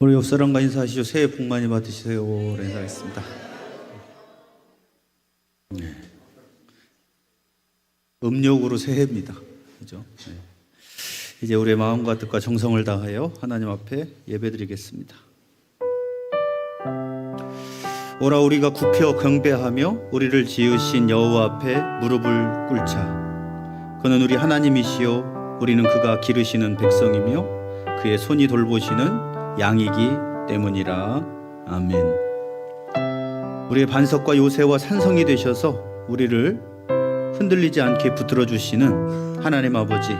우리 옆 사람과 인사하시죠. 새해 복 많이 받으시세요. 인사하겠습니다. 네. 음력으로 새해입니다. 그죠? 네. 이제 우리의 마음과 뜻과 정성을 다하여 하나님 앞에 예배드리겠습니다. 오라 우리가 굽혀 경배하며 우리를 지으신 여호와 앞에 무릎을 꿇자. 그는 우리 하나님이시요 우리는 그가 기르시는 백성이며 그의 손이 돌보시는 양이기 때문이라. 아멘. 우리의 반석과 요새와 산성이 되셔서 우리를 흔들리지 않게 붙들어 주시는 하나님 아버지,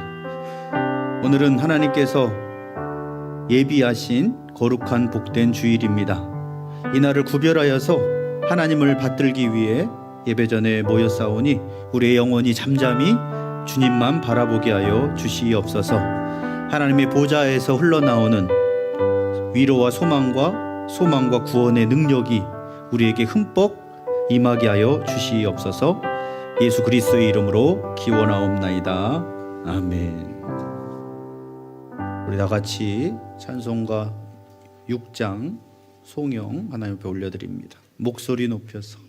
오늘은 하나님께서 예비하신 거룩한 복된 주일입니다. 이날을 구별하여서 하나님을 받들기 위해 예배전에 모였사오니 우리의 영혼이 잠잠히 주님만 바라보게 하여 주시옵소서. 하나님의 보좌에서 흘러나오는 위로와 소망과 구원의 능력이 우리에게 흠뻑 임하게 하여 주시옵소서. 예수 그리스도의 이름으로 기원하옵나이다. 아멘. 우리 다 같이 찬송가 6장 송영 하나님 앞에 올려드립니다. 목소리 높여서.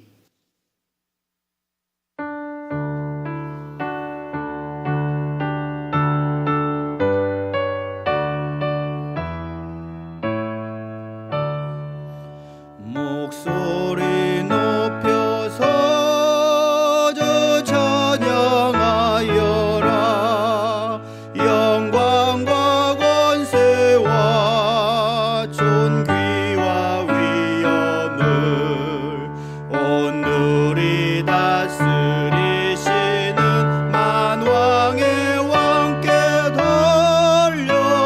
목소리 높여서 주 찬양하여라. 영광과 권세와 존귀와 위엄을 온누리 다스리시는 만왕의 왕께 돌려라.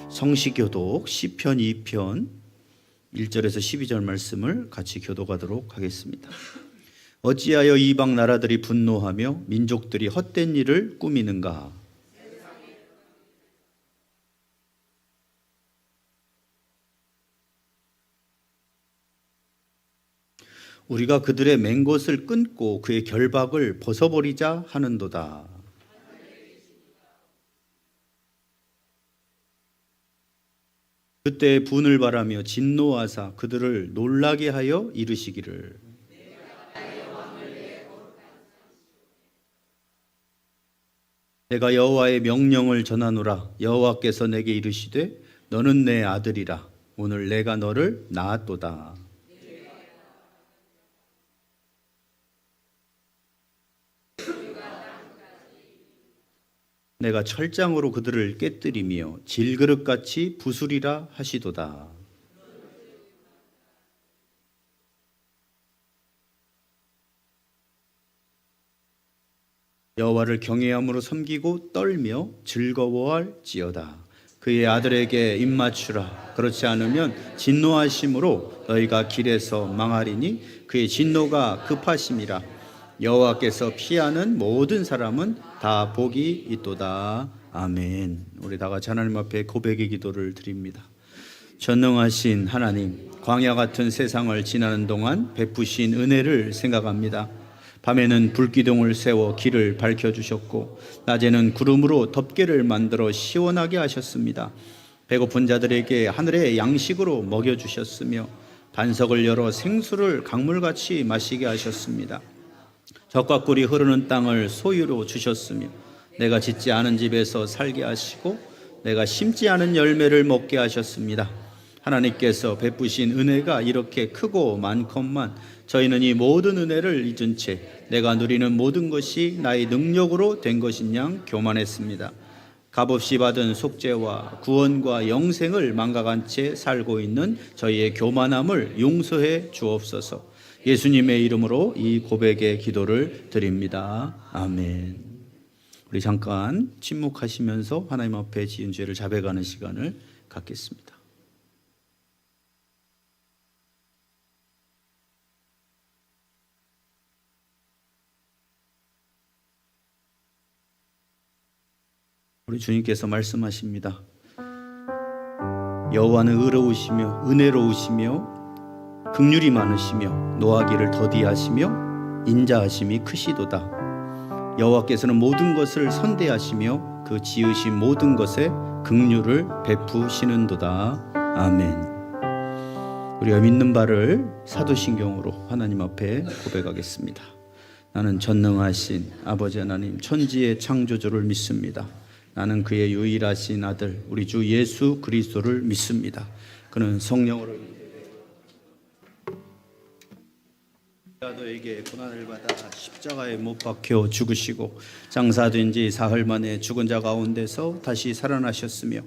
성시교독 시편 2편 1절에서 12절 말씀을 같이 교독하도록 하겠습니다. 어찌하여 이방 나라들이 분노하며 민족들이 헛된 일을 꾸미는가? 우리가 그들의 맹것을 끊고 그의 결박을 벗어버리자 하는도다. 그때 분을 바라며 진노하사 그들을 놀라게 하여 이르시기를, 내가 여호와의 명령을 전하노라. 여호와께서 내게 이르시되 너는 내 아들이라. 오늘 내가 너를 낳았도다. 내가 철장으로 그들을 깨뜨리며 질그릇같이 부수리라 하시도다. 여호와를 경외함으로 섬기고 떨며 즐거워할지어다. 그의 아들에게 입맞추라. 그렇지 않으면 진노하심으로 너희가 길에서 망하리니 그의 진노가 급하심이라. 여호와께서 피하는 모든 사람은 다 복이 있도다. 아멘. 우리 다 같이 하나님 앞에 고백의 기도를 드립니다. 전능하신 하나님, 광야 같은 세상을 지나는 동안 베푸신 은혜를 생각합니다. 밤에는 불기둥을 세워 길을 밝혀주셨고 낮에는 구름으로 덮개를 만들어 시원하게 하셨습니다. 배고픈 자들에게 하늘의 양식으로 먹여주셨으며 반석을 열어 생수를 강물같이 마시게 하셨습니다. 젖과 꿀이 흐르는 땅을 소유로 주셨으며 내가 짓지 않은 집에서 살게 하시고 내가 심지 않은 열매를 먹게 하셨습니다. 하나님께서 베푸신 은혜가 이렇게 크고 많건만 저희는 이 모든 은혜를 잊은 채 내가 누리는 모든 것이 나의 능력으로 된 것인 양 교만했습니다. 값없이 받은 속죄와 구원과 영생을 망각한 채 살고 있는 저희의 교만함을 용서해 주옵소서. 예수님의 이름으로 이 고백의 기도를 드립니다. 아멘. 우리 잠깐 침묵하시면서 하나님 앞에 지은 죄를 자백하는 시간을 갖겠습니다. 우리 주님께서 말씀하십니다. 여호와는 의로우시며 은혜로우시며 긍휼이 많으시며 노하기를 더디하시며 인자하심이 크시도다. 여호와께서는 모든 것을 선대하시며 그 지으신 모든 것에 긍휼을 베푸시는도다. 아멘. 우리가 믿는 바를 사도신경으로 하나님 앞에 고백하겠습니다. 나는 전능하신 아버지 하나님 천지의 창조주를 믿습니다. 나는 그의 유일하신 아들 우리 주 예수 그리스도를 믿습니다. 그는 성령으로 너에게 고난을 받아 십자가에 못 박혀 죽으시고 장사된 지 사흘 만에 죽은 자 가운데서 다시 살아나셨으며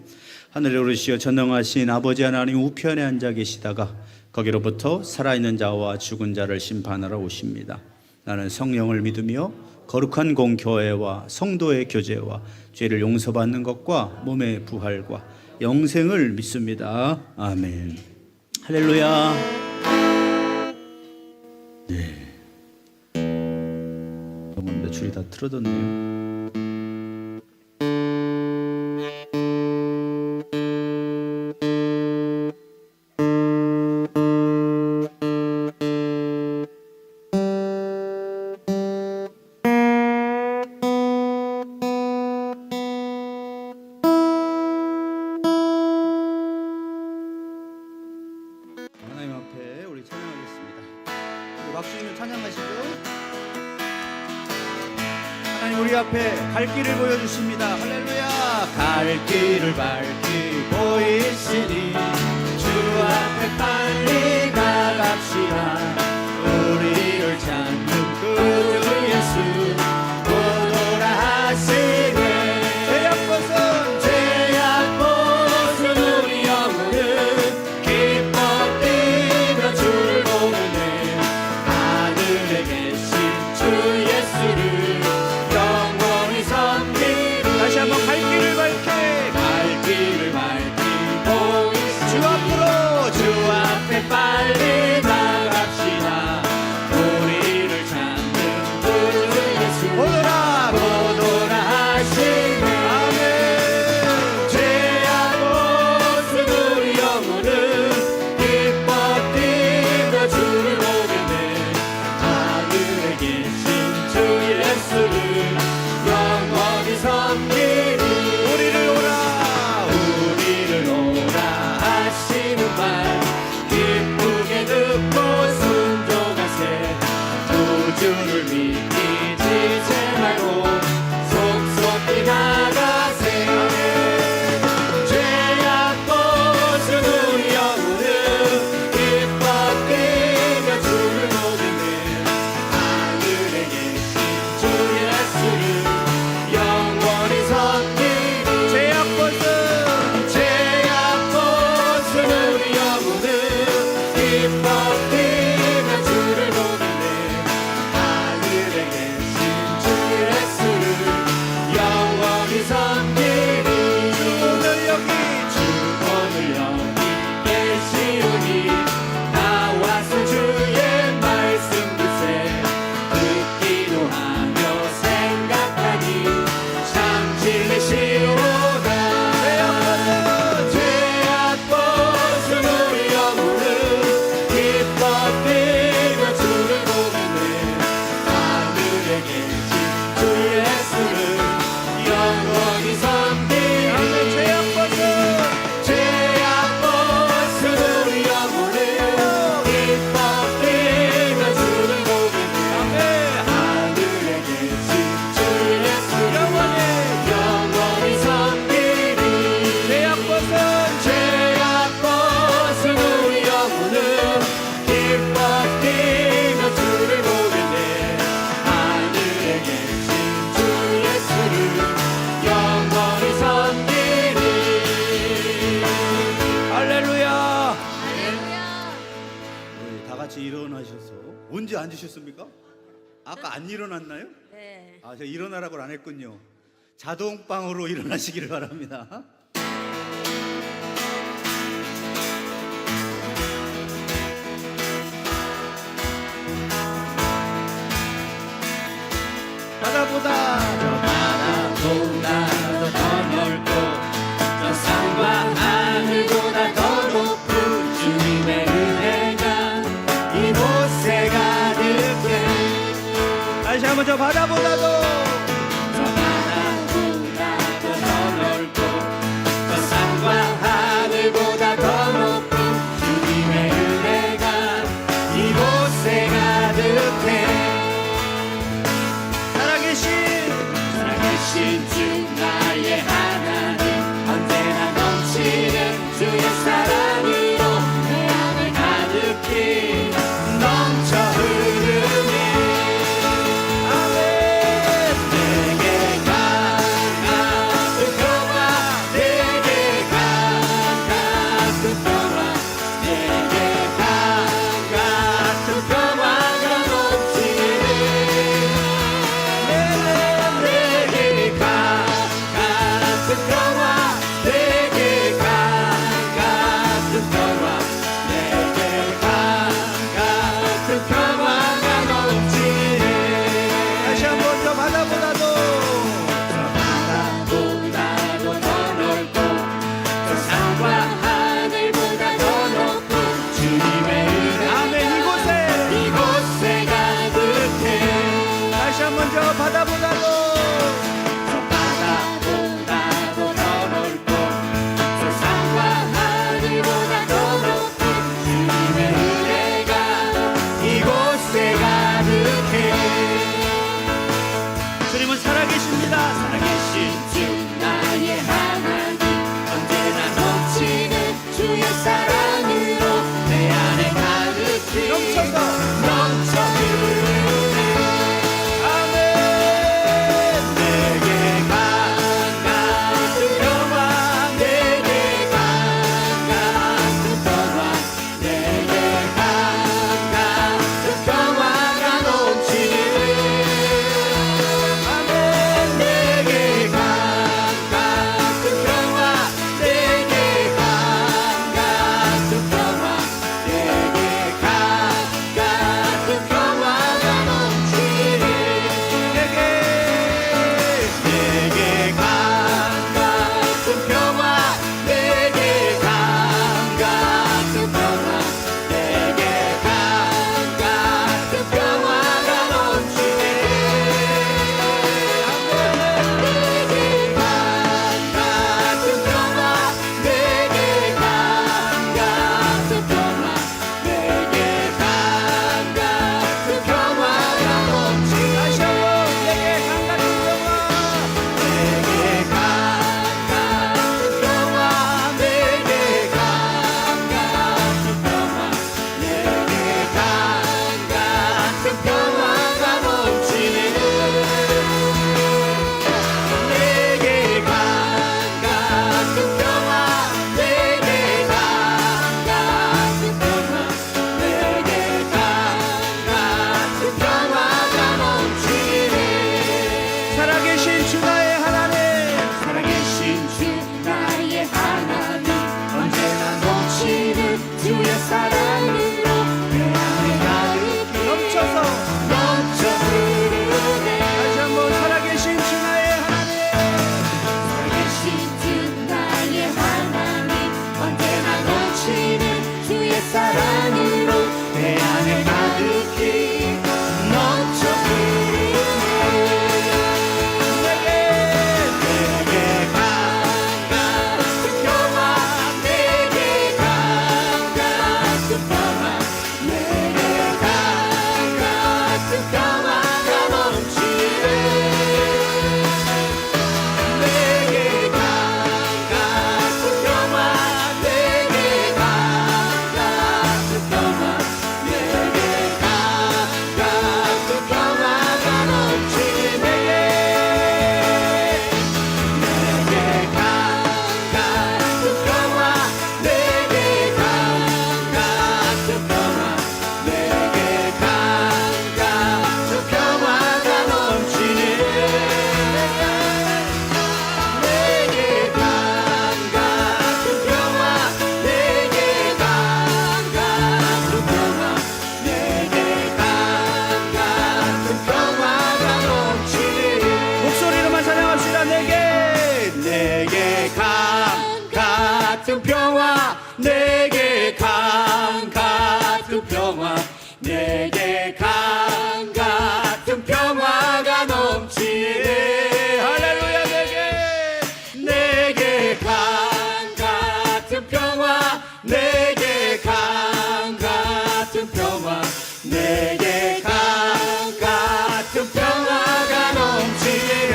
하늘에 오르시어 전능하신 아버지 하나님 우편에 앉아 계시다가 거기로부터 살아있는 자와 죽은 자를 심판하러 오십니다. 나는 성령을 믿으며 거룩한 공교회와 성도의 교제와 죄를 용서받는 것과 몸의 부활과 영생을 믿습니다. 아멘. 할렐루야. 네. 근데 줄이 다 틀어졌네요. 하나님 앞에 우리 찬양하겠습니다. 우리 박수님을 찬양하시죠. 하나님 우리 앞에 갈 길을 보여주십니다. 할렐루야. 갈 길을 밝히 보이시니 주 앞에 빨리 나갑시다. 우리를 찾는 그 예수 오노라 하시네. 죄악벗은 우리 영혼은 기뻐 뛰며 주를 보네. 하늘에 계신 주 예수를 영원히 섬기리. 다시 한번 갈 길을 밝게 갈 길을 밝히 보이시니 주 앞에 빨리 나갑시다. 우리를 찾는 그 예수 오노라 오노라 하시네. 죄악 벗은 우리 영혼은 기뻐 뛰며 주를 보겠네. 하늘에 계신 주 예수를 영원히 섬기리. 우리를 오라 하시는 말 기쁘게 듣고 순종하세. 구주를 믿기지 말고 속속히 나가세. 죄악 벗은 우리 영혼은 기뻐 뛰며 주를 보겠네. 하늘에 계신 주 예수를 영원히 섬기리. 죄악 벗은 우리 영혼은 기뻐 뛰며 주를 보겠네. 하늘에 계신 주 예수를 영원히 섬기리. 오늘 여기 계시오니 나와서 주의 말씀 듣세. 듣기도 하며 생각하니 참 진리시로다. 죄악 벗은 우리 영혼은 기뻐 뛰며 주를 보겠네. 하늘에 계신 주 예수를 영원히 섬기리. 죄악 벗은 우리 영혼은 기뻐 뛰며 주를 보겠네. 하늘에 계신 주 예수를 영원히 섬기리. 죄악 벗은 우리 영혼은 기뻐 뛰며 주를 보겠네. 하늘에 계신 주 예수를 영원히 섬기리. 할렐루야. 우리 다 같이 일어나셔서 언제 앉으셨습니까? 아까 안 일어났나요? 네. 아, 제가 일어나라고 안 했군요. 자동방으로 일어나시기를 바랍니다. 바다보다 바다보다 더 넓고 저 산과 하늘보다 더 높은 주님의 은혜가 이곳에 가득해. 다시 한번 저 바다보다도 살아계신 주 나의 하나님 언제나 넘치는 주의 사랑으로 내 안에 가득히 넘쳐 흐르네. 내게 강같은 평화 내게 강같은 평화 내게 강같은 평화가 넘치네. 내게 강같은 평화 내게 강같은 평화 내게 강같은 평화가 넘치네. 다시 한 번 더 바다보다도 바다보다도 더 넓고 저 산과 하늘보다 더 높은 주님의 은혜 아멘. 이곳에 가득해. 다시 한 번 더 바다보다도 저 바다보다도 더 넓고 저 산과 하늘보다 더 높은 주님의 은혜가 이곳에 가득해. 주님은 살아계십니다. 살아계신 주 나의 하나님 언제나 넘치는 주의 사랑으로 내 안에 가득히 넘쳐 흐르네. 아멘. 내게 강같은 평화 내게 강같은 평화 내게 강같은 평화가 넘치네. 내게 강같은 평화 내게 강같은 평화 내게 강같은 평화가 넘치네. 내게 강같은 평화 내게 강같은 평화 내게 강같은 평화가 넘치네. 내게 강같은 평화 내게 강같은 평화 내게 강같은 평화가 넘치네. 다시 한 번 내게 강같은 내게 강같은 평화 내게 강같은 평화 내게 강같은 평화가 넘치네. 내게 강같은 평화 내게 강같은 평화 내게 강같은 평화가 넘치네. 살아계신 주 나의 하나님 살아계신 주 나의 하나님 언제나 넘치는 주의 사랑으로 내 안에 가득히 넘쳐 흐르네. 다시 한 번 살아계신 주 나의 하나님 살아계신 주 나의 하나님 언제나 넘치는 주의 사랑으로 내 안에 가득히 넘쳐 흐르네. 내게 강같은 평화 내게 강같은 평화 내게 강같은 평화가 넘치네. 내게 강같은 평화 내게 강같은 평화 내게 강같은 평화가 넘치네. 내게 강같은 평화 내게 강같은 평화 내게 강같은 평화가 넘치네. 내게 강같은 평화 내게 강같은 평화 내게 강같은 평화가 넘치네. 목소리로만 찬양합시다. 내게 강같은 평화 내게 강같은 평화 내게 강같은 평화가 넘치네. 할렐루야. 내게 강같은 평화 내게 강같은 평화 내게 강같은 평화가 넘치네.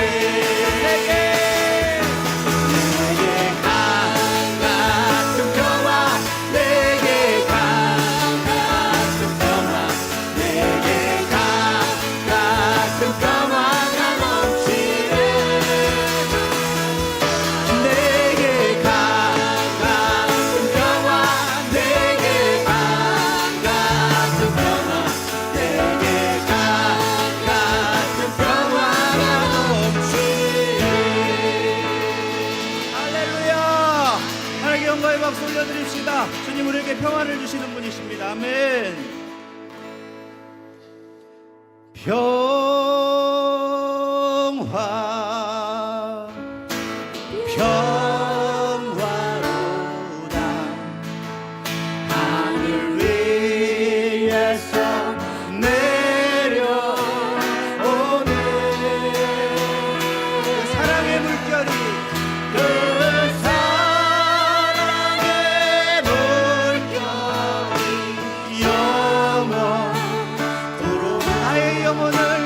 올려드립시다. 주님 우리에게 평안을 주시는 분이십니다. 아멘. 평화 평화로다 하늘 위에서 내려오네 사랑의 물결이 그 사랑의 물결이 영원토록 나의 영혼을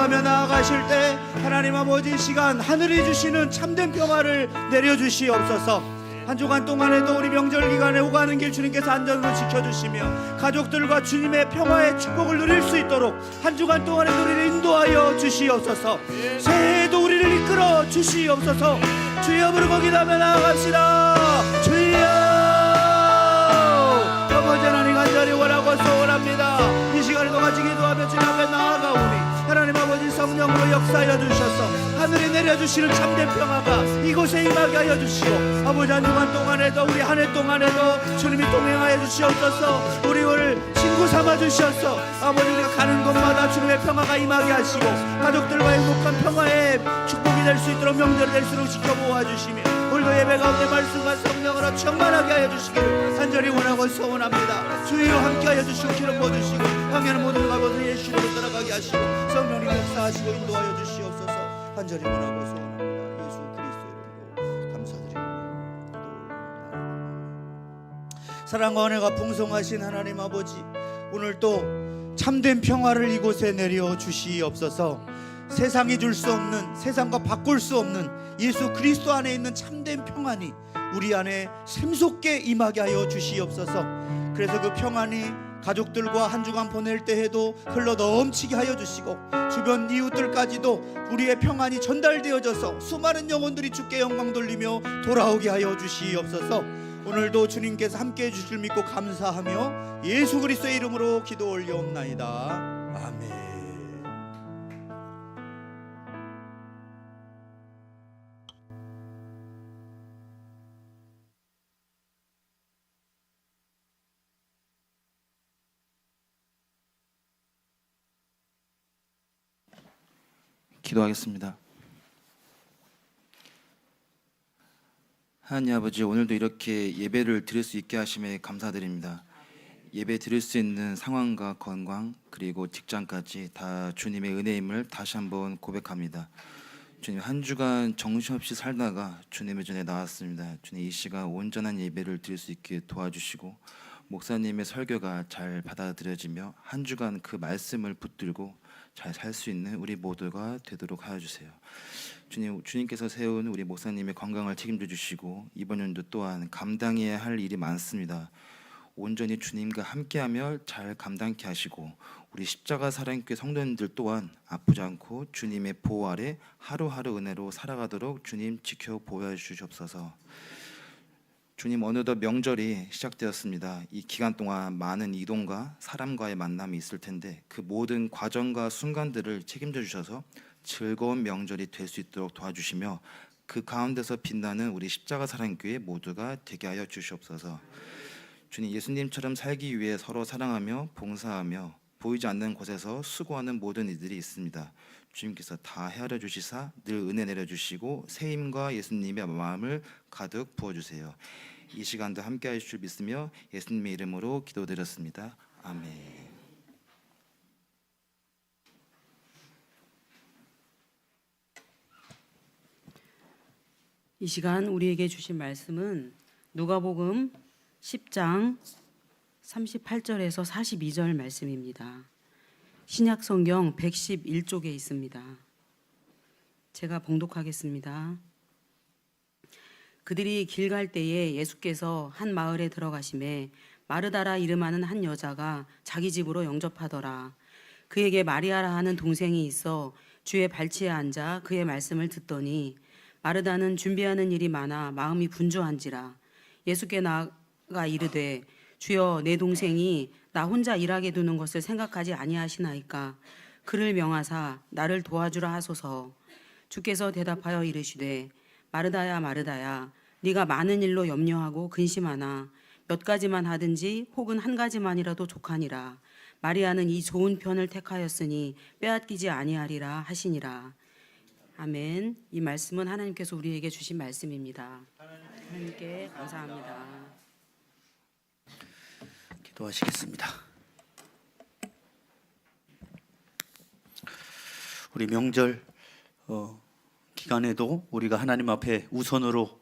기도하며 나아가실 때 하나님 아버지, 이 시간 하늘이 주시는 참된 평화를 내려주시옵소서. 한 주간 동안에도 우리 명절 기간에 오가는 길 주님께서 안전으로 지켜주시며 가족들과 주님의 평화의 축복을 누릴 수 있도록 한 주간 동안에도 우리를 인도하여 주시옵소서. 새해에도 우리를 이끌어 주시옵소서. 주여 부르고 기도하며 나아갑시다. 주여, 아버지 하나님 간절히 원하고 소원합니다. 이 시간에도 같이 기도하며 주님 앞에 나아가오니 하나님 아버지 성령으로 역사하여 주셔서 하늘이 내려주시는 참된 평화가 이곳에 임하게 하여 주시고, 아버지 한 주간 동안에도 우리 한 해 동안에도 주님이 동행하여 주시옵소서. 우리를 친구 삼아 주셔서 아버지 우리가 가는 곳마다 주님의 평화가 임하게 하시고 가족들과 행복한 평화의 축복이 될 수 있도록 명절이 될수록 지켜보아 주시며 오늘도 예배 가운데 말씀과 성령으로 충만하게 하여 주시기를 간절히 원하고 소원합니다. 주여 함께하여 주시고 기름 부어주시고 향하는 모든 가보들 예수 이름으로 따라가게 하시고 성령님 역사하시고 인도하여 주시옵소서. 간절히 원하고 소원합니다. 예수 그리스도 이름으로 감사드립니다. 사랑과 은혜가 풍성하신 하나님 아버지, 오늘 또 참된 평화를 이곳에 내려 주시옵소서. 세상이 줄 수 없는, 세상과 바꿀 수 없는 예수 그리스도 안에 있는 참된 평안이 우리 안에 샘솟게 임하게 하여 주시옵소서. 그래서 그 평안이 가족들과 한 주간 보낼 때에도 흘러 넘치게 하여 주시고 주변 이웃들까지도 우리의 평안이 전달되어져서 수많은 영혼들이 주께 영광 돌리며 돌아오게 하여 주시옵소서. 오늘도 주님께서 함께해 주실 믿고 감사하며 예수 그리스도의 이름으로 기도 올려옵나이다. 아멘. 기도하겠습니다. 하나님 아버지, 오늘도 이렇게 예배를 드릴 수 있게 하심에 감사드립니다. 예배 드릴 수 있는 상황과 건강 그리고 직장까지 다 주님의 은혜임을 다시 한번 고백합니다. 주님, 한 주간 정신없이 살다가 주님의 전에 나왔습니다. 주님, 이 시간 온전한 예배를 드릴 수 있게 도와주시고 목사님의 설교가 잘 받아들여지며 한 주간 그 말씀을 붙들고 잘 살 수 있는 우리 모두가 되도록 하여 주세요. 주님, 주님께서 세운 우리 목사님의 건강을 책임져 주시고 이번 연도 또한 감당해야 할 일이 많습니다. 온전히 주님과 함께하며 잘 감당케 하시고 우리 십자가 사랑교회 성도님들 또한 아프지 않고 주님의 보호 아래 하루하루 은혜로 살아가도록 주님 지켜 보호해 주시옵소서. 주님, 어느덧 명절이 시작되었습니다. 이 기간 동안 많은 이동과 사람과의 만남이 있을 텐데 그 모든 과정과 순간들을 책임져 주셔서 즐거운 명절이 될 수 있도록 도와주시며 그 가운데서 빛나는 우리 십자가 사랑교회 모두가 되게 하여 주시옵소서. 주님, 예수님처럼 살기 위해 서로 사랑하며 봉사하며 보이지 않는 곳에서 수고하는 모든 이들이 있습니다. 주님께서 다 헤아려 주시사 늘 은혜 내려주시고 새 힘과 예수님의 마음을 가득 부어주세요. 이 시간도 함께 하실 줄 믿으며 예수님의 이름으로 기도드렸습니다. 아멘. 이 시간 우리에게 주신 말씀은 누가복음 10장 38절에서 42절 말씀입니다. 신약 성경 111쪽에 있습니다. 제가 봉독하겠습니다. 그들이 길 갈 때에 예수께서 한 마을에 들어가심에 마르다라 이름하는 한 여자가 자기 집으로 영접하더라. 그에게 마리아라 하는 동생이 있어 주의 발치에 앉아 그의 말씀을 듣더니 마르다는 준비하는 일이 많아 마음이 분주한지라. 예수께 나아가 이르되 주여, 내 동생이 나 혼자 일하게 두는 것을 생각하지 아니하시나이까. 그를 명하사 나를 도와주라 하소서. 주께서 대답하여 이르시되 마르다야 마르다야, 네가 많은 일로 염려하고 근심하나 몇 가지만 하든지 혹은 한 가지만이라도 족하니라. 마리아는 이 좋은 편을 택하였으니 빼앗기지 아니하리라 하시니라. 아멘. 이 말씀은 하나님께서 우리에게 주신 말씀입니다. 하나님께 감사합니다. 기도하시겠습니다. 우리 명절 기간에도 우리가 하나님 앞에 우선으로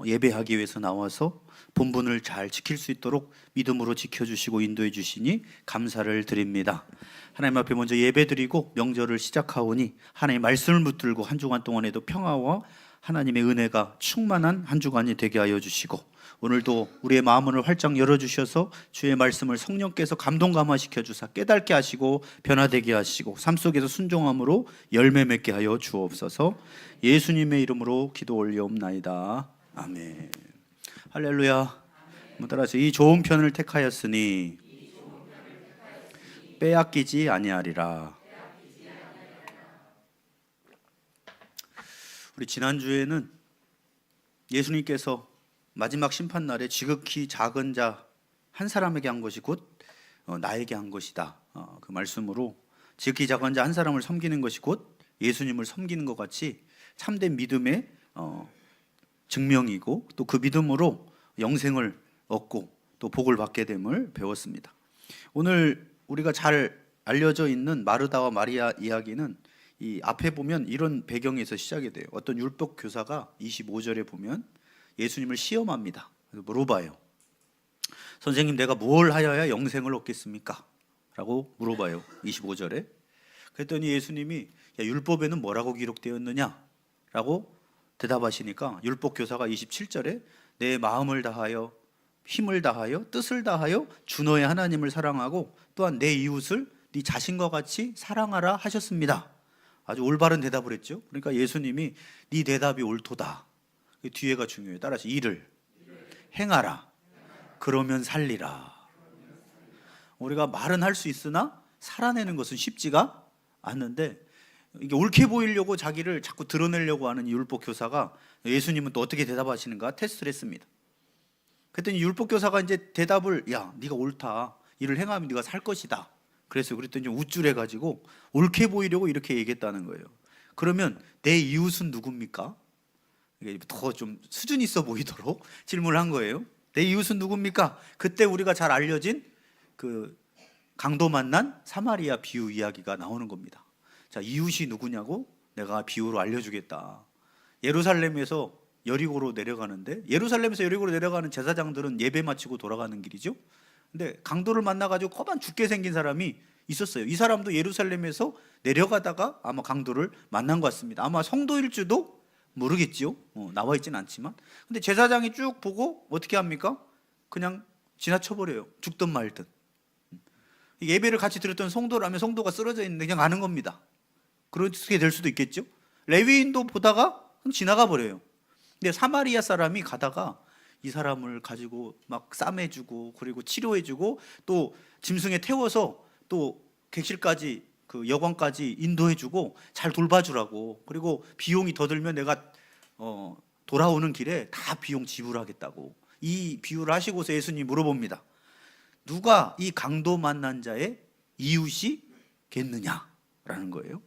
예배하기 위해서 나와서 본분을 잘 지킬 수 있도록 믿음으로 지켜주시고 인도해 주시니 감사를 드립니다. 하나님 앞에 먼저 예배드리고 명절을 시작하오니 하나님의 말씀을 붙들고 한 주간 동안에도 평화와 하나님의 은혜가 충만한 한 주간이 되게 하여 주시고, 오늘도 우리의 마음을 활짝 열어주셔서 주의 말씀을 성령께서 감동 감화시켜 주사 깨닫게 하시고 변화되게 하시고 삶 속에서 순종함으로 열매 맺게 하여 주옵소서. 예수님의 이름으로 기도 올리옵나이다. 아멘. 할렐루야. 따라서 이 좋은 편을 택하였으니 빼앗기지 아니하리라. 우리 지난주에는 예수님께서 마지막 심판날에 지극히 작은 자 한 사람에게 한 것이 곧 나에게 한 것이다. 그 말씀으로 지극히 작은 자 한 사람을 섬기는 것이 곧 예수님을 섬기는 것 같이 참된 믿음의 증명이고, 또 그 믿음으로 영생을 얻고 또 복을 받게 됨을 배웠습니다. 오늘 우리가 잘 알려져 있는 마르다와 마리아 이야기는 이 앞에 보면 이런 배경에서 시작이 돼요. 어떤 율법 교사가 25절에 보면 예수님을 시험합니다. 물어봐요. 선생님, 내가 뭘 하여야 영생을 얻겠습니까? 라고 물어봐요. 25절에. 그랬더니 예수님이 율법에는 뭐라고 기록되었느냐? 라고 대답하시니까 율법 교사가 27절에 내 마음을 다하여 힘을 다하여 뜻을 다하여 주 너의 하나님을 사랑하고 또한 내 이웃을 네 자신과 같이 사랑하라 하셨습니다. 아주 올바른 대답을 했죠. 그러니까 예수님이 네 대답이 옳도다. 뒤에가 중요해요. 따라서 이를 행하라. 그러면 살리라. 우리가 말은 할 수 있으나 살아내는 것은 쉽지가 않는데, 이게 옳게 보이려고 자기를 자꾸 드러내려고 하는 이 율법 교사가 예수님은 또 어떻게 대답하시는가 테스트를 했습니다. 그랬더니 율법 교사가 이제 대답을, 야, 네가 옳다. 이를 행하면 네가 살 것이다. 그랬더니 좀 우쭐해 가지고 옳게 보이려고 이렇게 얘기했다는 거예요. 그러면 내 이웃은 누굽니까? 이게 더 좀 수준 있어 보이도록 질문을 한 거예요. 내 이웃은 누굽니까? 그때 우리가 잘 알려진 그 강도 만난 사마리아 비유 이야기가 나오는 겁니다. 자, 이웃이 누구냐고 내가 비유로 알려주겠다. 예루살렘에서 여리고로 내려가는데, 예루살렘에서 여리고로 내려가는 제사장들은 예배 마치고 돌아가는 길이죠. 근데 강도를 만나가지고 거반 죽게 생긴 사람이 있었어요. 이 사람도 예루살렘에서 내려가다가 아마 강도를 만난 것 같습니다. 아마 성도일 줄도 모르겠죠. 나와 있지는 않지만. 근데 제사장이 쭉 보고 어떻게 합니까? 그냥 지나쳐버려요. 죽든 말든. 예배를 같이 드렸던 성도라면 성도가 쓰러져 있는데 그냥 가는 겁니다. 그렇게 될 수도 있겠죠. 레위인도 보다가 지나가 버려요. 근데 사마리아 사람이 가다가 이 사람을 가지고 막 싸매주고 그리고 치료해주고 또 짐승에 태워서 또 객실까지 그 여관까지 인도해주고 잘 돌봐주라고, 그리고 비용이 더 들면 내가 돌아오는 길에 다 비용 지불하겠다고 이 비유를 하시고서 예수님이 물어봅니다. 누가 이 강도 만난 자의 이웃이겠느냐라는 거예요.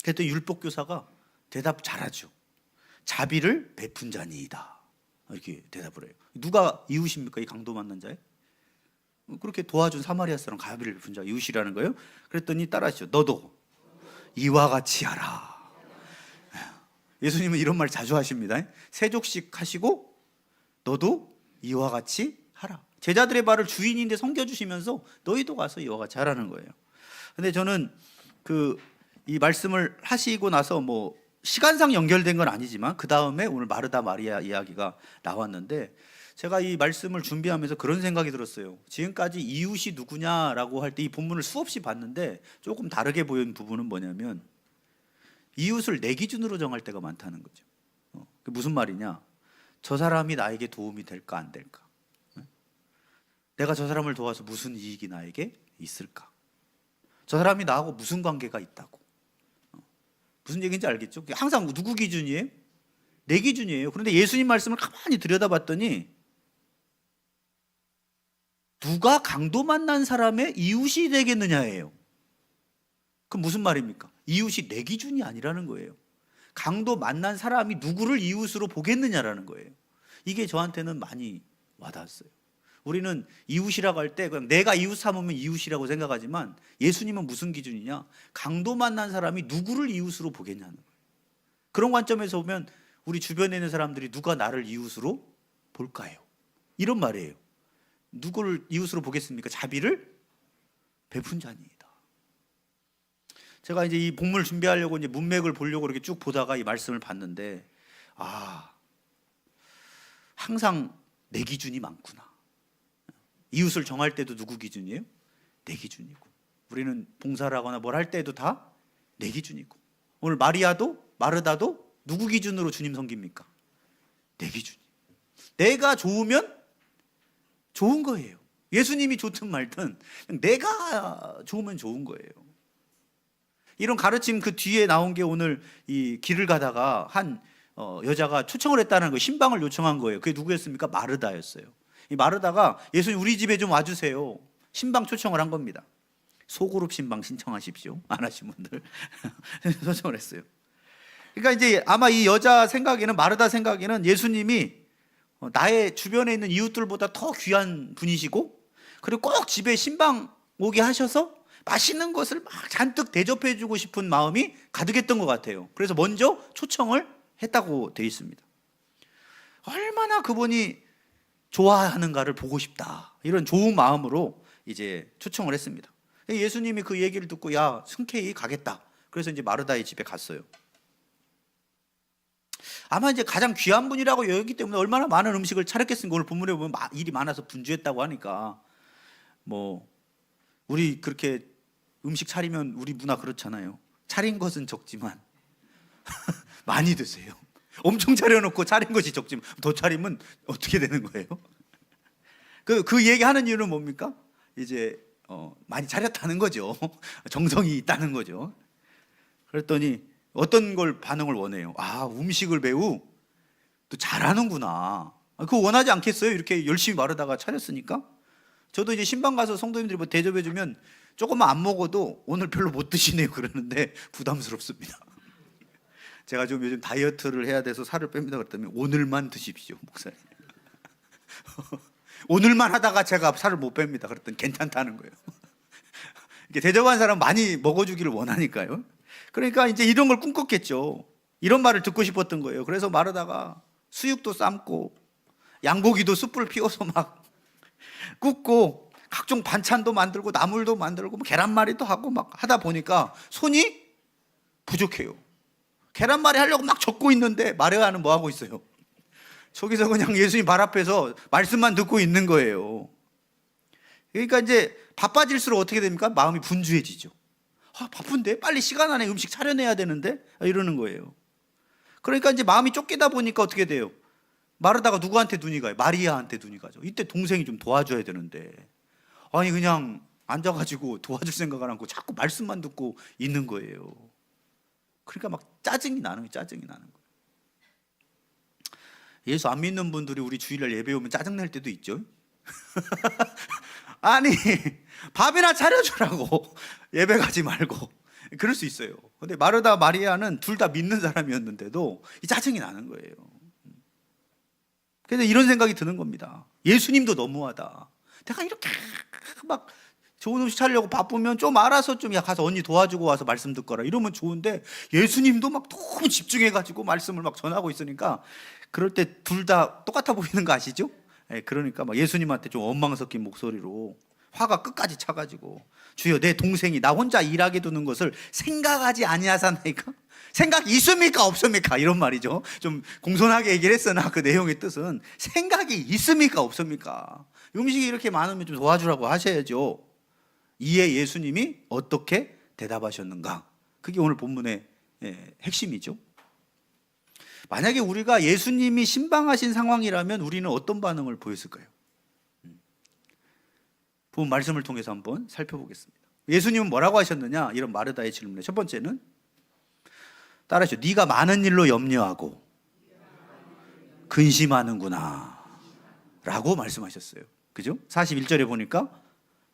그랬더니 율법교사가 대답 잘하죠. 자비를 베푼 자니이다. 이렇게 대답을 해요. 누가 이웃입니까? 이 강도 만난 자의? 그렇게 도와준 사마리아 사람 자비를 베푼 자 이웃이라는 거예요. 그랬더니 따라하시죠. 너도 이와 같이 하라. 예수님은 이런 말 자주 하십니다. 세족식 하시고 너도 이와 같이 하라. 제자들의 발을 주인인데 섬겨주시면서 너희도 가서 이와 같이 하라는 거예요. 근데 저는 이 말씀을 하시고 나서 뭐 시간상 연결된 건 아니지만 그 다음에 오늘 마르다 마리아 이야기가 나왔는데, 제가 이 말씀을 준비하면서 그런 생각이 들었어요. 지금까지 이웃이 누구냐라고 할 때 이 본문을 수없이 봤는데 조금 다르게 보이는 부분은 뭐냐면 이웃을 내 기준으로 정할 때가 많다는 거죠. 그게 무슨 말이냐? 저 사람이 나에게 도움이 될까 안 될까? 내가 저 사람을 도와서 무슨 이익이 나에게 있을까? 저 사람이 나하고 무슨 관계가 있다고? 무슨 얘기인지 알겠죠? 항상 누구 기준이에요? 내 기준이에요. 그런데 예수님 말씀을 가만히 들여다봤더니 누가 강도 만난 사람의 이웃이 되겠느냐예요. 그럼 무슨 말입니까? 이웃이 내 기준이 아니라는 거예요. 강도 만난 사람이 누구를 이웃으로 보겠느냐라는 거예요. 이게 저한테는 많이 와닿았어요. 우리는 이웃이라고 할 때 그냥 내가 이웃 삼으면 이웃이라고 생각하지만 예수님은 무슨 기준이냐? 강도 만난 사람이 누구를 이웃으로 보겠냐는 거예요. 그런 관점에서 보면 우리 주변에 있는 사람들이 누가 나를 이웃으로 볼까요? 이런 말이에요. 누구를 이웃으로 보겠습니까? 자비를 베푼 자니이다. 제가 이제 이 본문을 준비하려고 이제 문맥을 보려고 이렇게 쭉 보다가 이 말씀을 봤는데, 항상 내 기준이 많구나. 이웃을 정할 때도 누구 기준이에요? 내 기준이고, 우리는 봉사를 하거나 뭘 할 때도 다 내 기준이고, 오늘 마르다도 누구 기준으로 주님 섬깁니까? 내 기준. 내가 좋으면 좋은 거예요. 예수님이 좋든 말든 내가 좋으면 좋은 거예요. 이런 가르침 그 뒤에 나온 게 오늘 이 길을 가다가 한 여자가 초청을 했다는 거, 신방을 요청한 거예요. 그게 누구였습니까? 마르다였어요. 이 마르다가 예수님 우리 집에 좀 와주세요. 신방 초청을 한 겁니다. 소그룹 신방 신청하십시오. 안 하신 분들 초청을 했어요. 그러니까 이제 아마 이 여자 생각에는, 마르다 생각에는 예수님이 나의 주변에 있는 이웃들보다 더 귀한 분이시고, 그리고 꼭 집에 신방 오게 하셔서 맛있는 것을 막 잔뜩 대접해주고 싶은 마음이 가득했던 것 같아요. 그래서 먼저 초청을 했다고 되어 있습니다. 얼마나 그분이 좋아하는가를 보고 싶다, 이런 좋은 마음으로 이제 초청을 했습니다. 예수님이 그 얘기를 듣고 야, 흔쾌히 가겠다. 그래서 이제 마르다의 집에 갔어요. 아마 이제 가장 귀한 분이라고 여기기 때문에 얼마나 많은 음식을 차렸겠습니까? 오늘 본문에 보면 일이 많아서 분주했다고 하니까, 뭐 우리 그렇게 음식 차리면 우리 문화 그렇잖아요. 차린 것은 적지만 많이 드세요. 엄청 차려놓고 차린 것이 적지만 더 차리면 어떻게 되는 거예요? 그 얘기하는 이유는 뭡니까? 이제 많이 차렸다는 거죠. 정성이 있다는 거죠. 그랬더니 어떤 걸 반응을 원해요? 음식을 매우 또 잘하는구나. 그거 원하지 않겠어요? 이렇게 열심히 마르다가 차렸으니까. 저도 이제 신방 가서 성도님들이 뭐 대접해주면 조금만 안 먹어도 오늘 별로 못 드시네요 그러는데 부담스럽습니다. 제가 좀 요즘 다이어트를 해야 돼서 살을 뺍니다 그랬더니 오늘만 드십시오 목사님. 오늘만 하다가 제가 살을 못 뺍니다 그랬더니 괜찮다는 거예요. 이렇게 대접한 사람 많이 먹어주기를 원하니까요. 그러니까 이제 이런 걸 꿈꿨겠죠. 이런 말을 듣고 싶었던 거예요. 그래서 마르다가 수육도 삶고 양고기도 숯불 피워서 막 굽고 각종 반찬도 만들고 나물도 만들고 뭐 계란말이도 하고 막 하다 보니까 손이 부족해요. 계란말이 하려고 막 적고 있는데 마리아는 뭐 하고 있어요? 저기서 그냥 예수님 발 앞에서 말씀만 듣고 있는 거예요. 그러니까 이제 바빠질수록 어떻게 됩니까? 마음이 분주해지죠. 바쁜데 빨리 시간 안에 음식 차려내야 되는데 이러는 거예요. 그러니까 이제 마음이 쫓기다 보니까 어떻게 돼요? 마르다가 누구한테 눈이 가요? 마리아한테 눈이 가죠. 이때 동생이 좀 도와줘야 되는데 그냥 앉아가지고 도와줄 생각을 않고 자꾸 말씀만 듣고 있는 거예요. 그러니까 막 짜증이 나는 거예요. 예수 안 믿는 분들이 우리 주일날 예배 오면 짜증 낼 때도 있죠. 아니 밥이나 차려주라고 예배 가지 말고 그럴 수 있어요. 근데 마르다 마리아는 둘 다 믿는 사람이었는데도 이 짜증이 나는 거예요. 그래서 이런 생각이 드는 겁니다. 예수님도 너무하다. 내가 이렇게 막 좋은 음식 차리려고 바쁘면 좀 알아서 좀 가서 언니 도와주고 와서 말씀 듣거라 이러면 좋은데 예수님도 막 너무 집중해가지고 말씀을 막 전하고 있으니까 그럴 때 둘 다 똑같아 보이는 거 아시죠? 그러니까 막 예수님한테 좀 원망 섞인 목소리로 화가 끝까지 차가지고 주여 내 동생이 나 혼자 일하게 두는 것을 생각하지 아니하사나이까? 생각 있습니까 없습니까? 이런 말이죠. 좀 공손하게 얘기를 했으나 그 내용의 뜻은 생각이 있습니까 없습니까? 음식이 이렇게 많으면 좀 도와주라고 하셔야죠. 이에 예수님이 어떻게 대답하셨는가? 그게 오늘 본문의 핵심이죠. 만약에 우리가 예수님이 신방하신 상황이라면 우리는 어떤 반응을 보였을까요? 본 말씀을 통해서 한번 살펴보겠습니다. 예수님은 뭐라고 하셨느냐? 이런 마르다의 질문에 첫 번째는 따라하시죠. 네가 많은 일로 염려하고 근심하는구나 라고 말씀하셨어요. 그죠? 41절에 보니까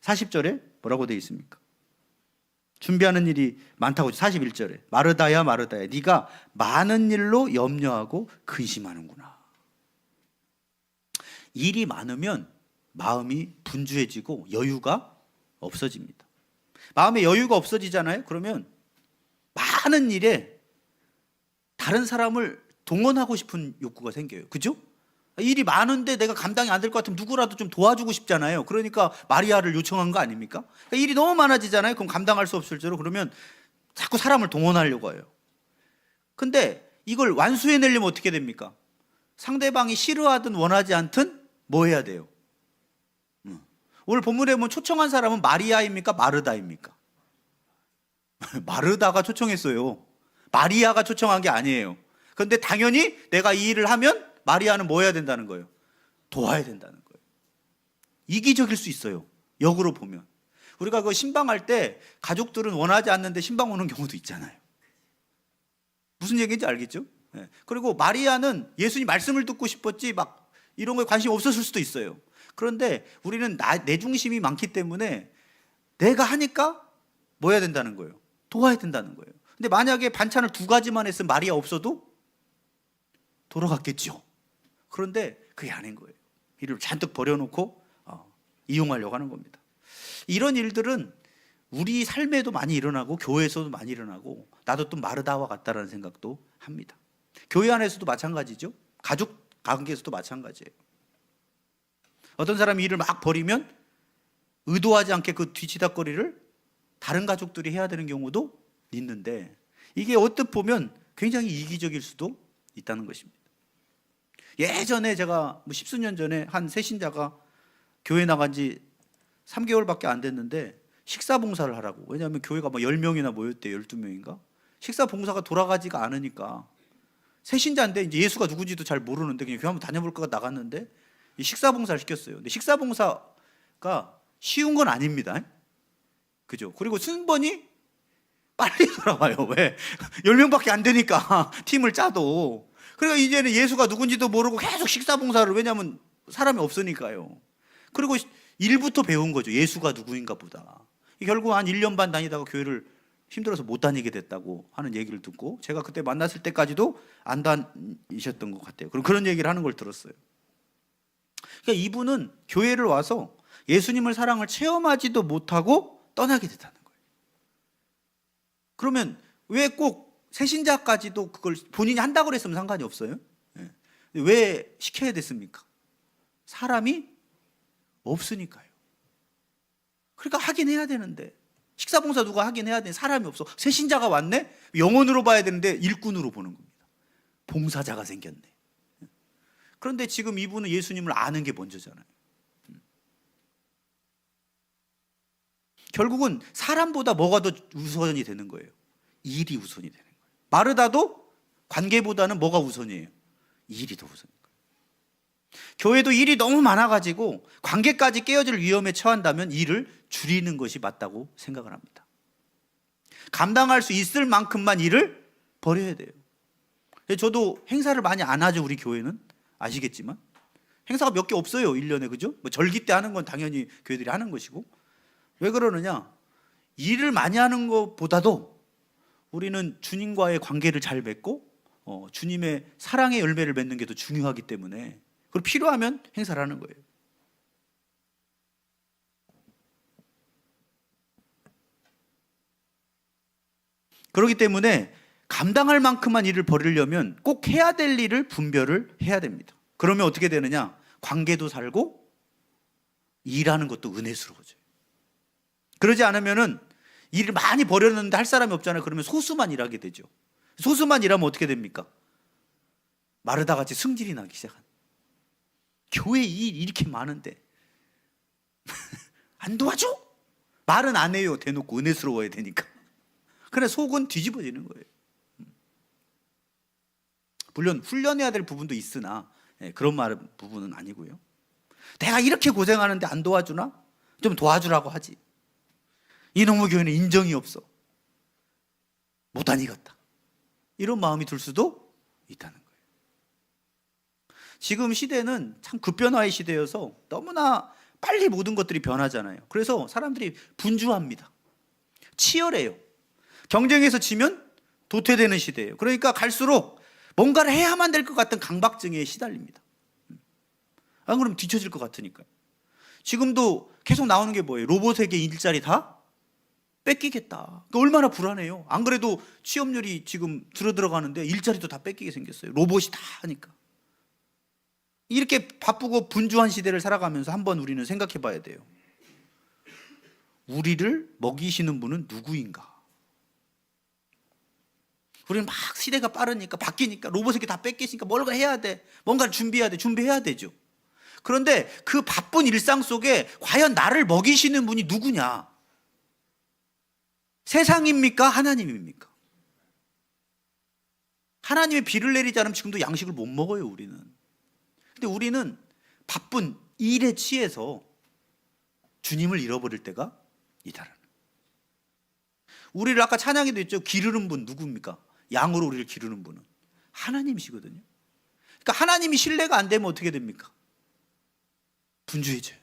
40절에 뭐라고 되어 있습니까? 준비하는 일이 많다고 41절에 마르다야 마르다야 네가 많은 일로 염려하고 근심하는구나. 일이 많으면 마음이 분주해지고 여유가 없어집니다. 마음에 여유가 없어지잖아요. 그러면 많은 일에 다 다른 사람을 동원하고 싶은 욕구가 생겨요. 그죠? 일이 많은데 내가 감당이 안 될 것 같으면 누구라도 좀 도와주고 싶잖아요. 그러니까 마리아를 요청한 거 아닙니까? 그러니까 일이 너무 많아지잖아요. 그럼 감당할 수 없을 줄로 그러면 자꾸 사람을 동원하려고 해요. 근데 이걸 완수해내려면 어떻게 됩니까? 상대방이 싫어하든 원하지 않든 뭐 해야 돼요? 오늘 본문에 보면 초청한 사람은 마리아입니까? 마르다입니까? 마르다가 초청했어요. 마리아가 초청한 게 아니에요. 그런데 당연히 내가 이 일을 하면 마리아는 뭐 해야 된다는 거예요? 도와야 된다는 거예요. 이기적일 수 있어요. 역으로 보면. 우리가 그 신방할 때 가족들은 원하지 않는데 신방 오는 경우도 있잖아요. 무슨 얘기인지 알겠죠? 네. 그리고 마리아는 예수님 말씀을 듣고 싶었지 막 이런 거에 관심이 없었을 수도 있어요. 그런데 우리는 내 중심이 많기 때문에 내가 하니까 뭐 해야 된다는 거예요? 도와야 된다는 거예요. 근데 만약에 반찬을 2가지만 했으면 마리아 없어도 돌아갔겠죠. 그런데 그게 아닌 거예요. 일을 잔뜩 버려놓고 이용하려고 하는 겁니다. 이런 일들은 우리 삶에도 많이 일어나고 교회에서도 많이 일어나고 나도 또 마르다와 같다라는 생각도 합니다. 교회 안에서도 마찬가지죠. 가족 관계에서도 마찬가지예요. 어떤 사람이 일을 막 버리면 의도하지 않게 그 뒤치다거리를 다른 가족들이 해야 되는 경우도 있는데 이게 언뜻 보면 굉장히 이기적일 수도 있다는 것입니다. 예전에 제가 10수년 전에 한 새신자가 교회 나간 지 3개월밖에 안 됐는데 식사 봉사를 하라고. 왜냐하면 교회가 막 10명이나 모였대요. 12명인가? 식사 봉사가 돌아가지가 않으니까 새신자인데 이제 예수가 누군지도 잘 모르는데 그냥 교회 한번 다녀볼까 나갔는데 이 식사 봉사를 시켰어요. 근데 식사 봉사가 쉬운 건 아닙니다. 그죠? 그리고 순번이 빨리 돌아와요. 왜? 10명밖에 안 되니까 팀을 짜도. 그러니까 이제는 예수가 누군지도 모르고 계속 식사 봉사를, 왜냐하면 사람이 없으니까요. 그리고 일부터 배운 거죠. 예수가 누구인가 보다. 결국 한 1년 반 다니다가 교회를 힘들어서 못 다니게 됐다고 하는 얘기를 듣고 제가 그때 만났을 때까지도 안 다니셨던 것 같아요. 그런 얘기를 하는 걸 들었어요. 그러니까 이분은 교회를 와서 예수님을 사랑을 체험하지도 못하고 떠나게 됐다는 거예요. 그러면 왜 꼭 새신자까지도 그걸 본인이 한다고 그랬으면 상관이 없어요? 왜 시켜야 됐습니까? 사람이 없으니까요. 그러니까 하긴 해야 되는데 식사봉사 누가 하긴 해야 되는데 사람이 없어. 새신자가 왔네? 영혼으로 봐야 되는데 일꾼으로 보는 겁니다. 봉사자가 생겼네. 그런데 지금 이분은 예수님을 아는 게 먼저잖아요. 결국은 사람보다 뭐가 더 우선이 되는 거예요? 일이 우선이 되는 거예요. 마르다도 관계보다는 뭐가 우선이에요? 일이 더 우선인 거예요. 교회도 일이 너무 많아가지고 관계까지 깨어질 위험에 처한다면 일을 줄이는 것이 맞다고 생각을 합니다. 감당할 수 있을 만큼만 일을 버려야 돼요. 저도 행사를 많이 안 하죠. 우리 교회는 아시겠지만 행사가 몇 개 없어요. 1년에. 그죠? 뭐 절기 때 하는 건 당연히 교회들이 하는 것이고. 왜 그러느냐? 일을 많이 하는 것보다도 우리는 주님과의 관계를 잘 맺고 주님의 사랑의 열매를 맺는 게 더 중요하기 때문에 그리고 필요하면 행사를 하는 거예요. 그렇기 때문에 감당할 만큼만 일을 벌이려면 꼭 해야 될 일을 분별을 해야 됩니다. 그러면 어떻게 되느냐? 관계도 살고 일하는 것도 은혜스러워져요. 그러지 않으면은 일을 많이 벌였는데 할 사람이 없잖아요. 그러면 소수만 일하게 되죠. 소수만 일하면 어떻게 됩니까? 마르다 같이 승질이 나기 시작한. 교회 일 이렇게 많은데 안 도와줘? 말은 안 해요. 대놓고 은혜스러워야 되니까. 그래 속은 뒤집어지는 거예요. 물론 훈련해야 될 부분도 있으나 그런 부분은 아니고요. 내가 이렇게 고생하는데 안 도와주나? 좀 도와주라고 하지. 이놈의 교회는 인정이 없어. 못 다니겠다. 이런 마음이 들 수도 있다는 거예요. 지금 시대는 참 급변화의 시대여서 너무나 빨리 모든 것들이 변하잖아요. 그래서 사람들이 분주합니다. 치열해요. 경쟁에서 지면 도태되는 시대예요. 그러니까 갈수록 뭔가를 해야만 될 것 같은 강박증에 시달립니다. 안 그러면 뒤처질 것 같으니까요. 지금도 계속 나오는 게 뭐예요? 로봇에게 일자리 다 뺏기겠다. 그러니까 얼마나 불안해요. 안 그래도 취업률이 지금 들어가는데 일자리도 다 뺏기게 생겼어요. 로봇이 다 하니까. 이렇게 바쁘고 분주한 시대를 살아가면서 한번 우리는 생각해 봐야 돼요. 우리를 먹이시는 분은 누구인가? 우리는 막 시대가 빠르니까 바뀌니까 로봇에게 다 뺏기시니까 뭔가 해야 돼. 뭔가를 준비해야 되죠. 그런데 그 바쁜 일상 속에 과연 나를 먹이시는 분이 누구냐? 세상입니까? 하나님입니까? 하나님의 비를 내리지 않으면 지금도 양식을 못 먹어요, 우리는. 근데 우리는 바쁜 일에 취해서 주님을 잃어버릴 때가 있다라는. 우리를 아까 찬양에도 있죠. 기르는 분 누굽니까? 양으로 우리를 기르는 분은 하나님이시거든요. 그러니까 하나님이 신뢰가 안 되면 어떻게 됩니까? 분주해져요.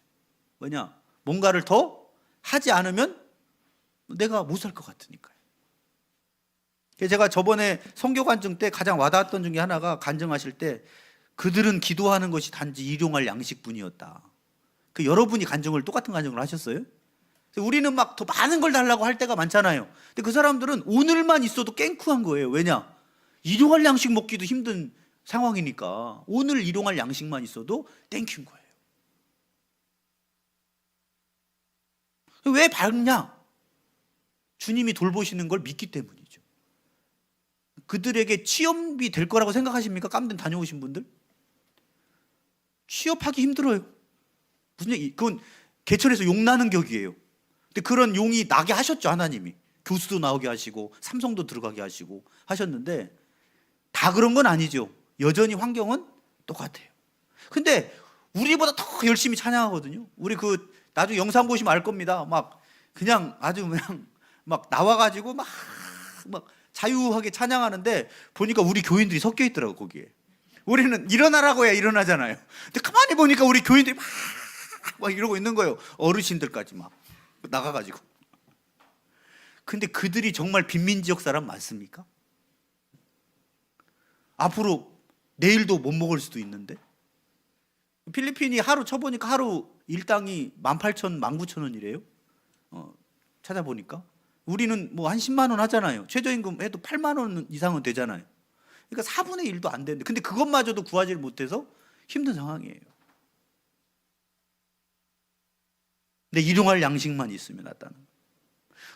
뭐냐? 뭔가를 더 하지 않으면 내가 못 살 것 같으니까요. 제가 저번에 선교 간증 때 가장 와닿았던 중에 하나가, 간증하실 때 그들은 기도하는 것이 단지 일용할 양식뿐이었다. 그 여러분이 간증을 똑같은 간증을 하셨어요? 우리는 막 더 많은 걸 달라고 할 때가 많잖아요. 근데 그 사람들은 오늘만 있어도 깽쿠한 거예요. 왜냐? 일용할 양식 먹기도 힘든 상황이니까 오늘 일용할 양식만 있어도 땡큐인 거예요. 왜 밝냐? 주님이 돌보시는 걸 믿기 때문이죠. 그들에게 취업이 될 거라고 생각하십니까? 깜든 다녀오신 분들? 취업하기 힘들어요. 무슨 얘기? 그건 개천에서 용 나는 격이에요. 근데 그런 용이 나게 하셨죠, 하나님이. 교수도 나오게 하시고 삼성도 들어가게 하시고 하셨는데 다 그런 건 아니죠. 여전히 환경은 똑같아요. 근데 우리보다 더 열심히 찬양하거든요. 우리 그 나중에 영상 보시면 알 겁니다. 막 그냥 아주 그냥 막 나와가지고 막 자유하게 찬양하는데 보니까 우리 교인들이 섞여 있더라고, 거기에. 우리는 일어나라고 해야 일어나잖아요. 근데 가만히 보니까 우리 교인들이 막 이러고 있는 거예요. 어르신들까지 막 나가가지고. 근데 그들이 정말 빈민지역 사람 맞습니까? 앞으로 내일도 못 먹을 수도 있는데. 필리핀이 하루 쳐보니까 하루 일당이 18,000, 19,000원이래요. 찾아보니까. 우리는 뭐 한 10만 원 하잖아요. 최저임금 해도 8만 원 이상은 되잖아요. 그러니까 4분의 1도 안 되는데, 근데 그것마저도 구하지 못해서 힘든 상황이에요. 근데 일용할 양식만 있으면 낫다는 거예요.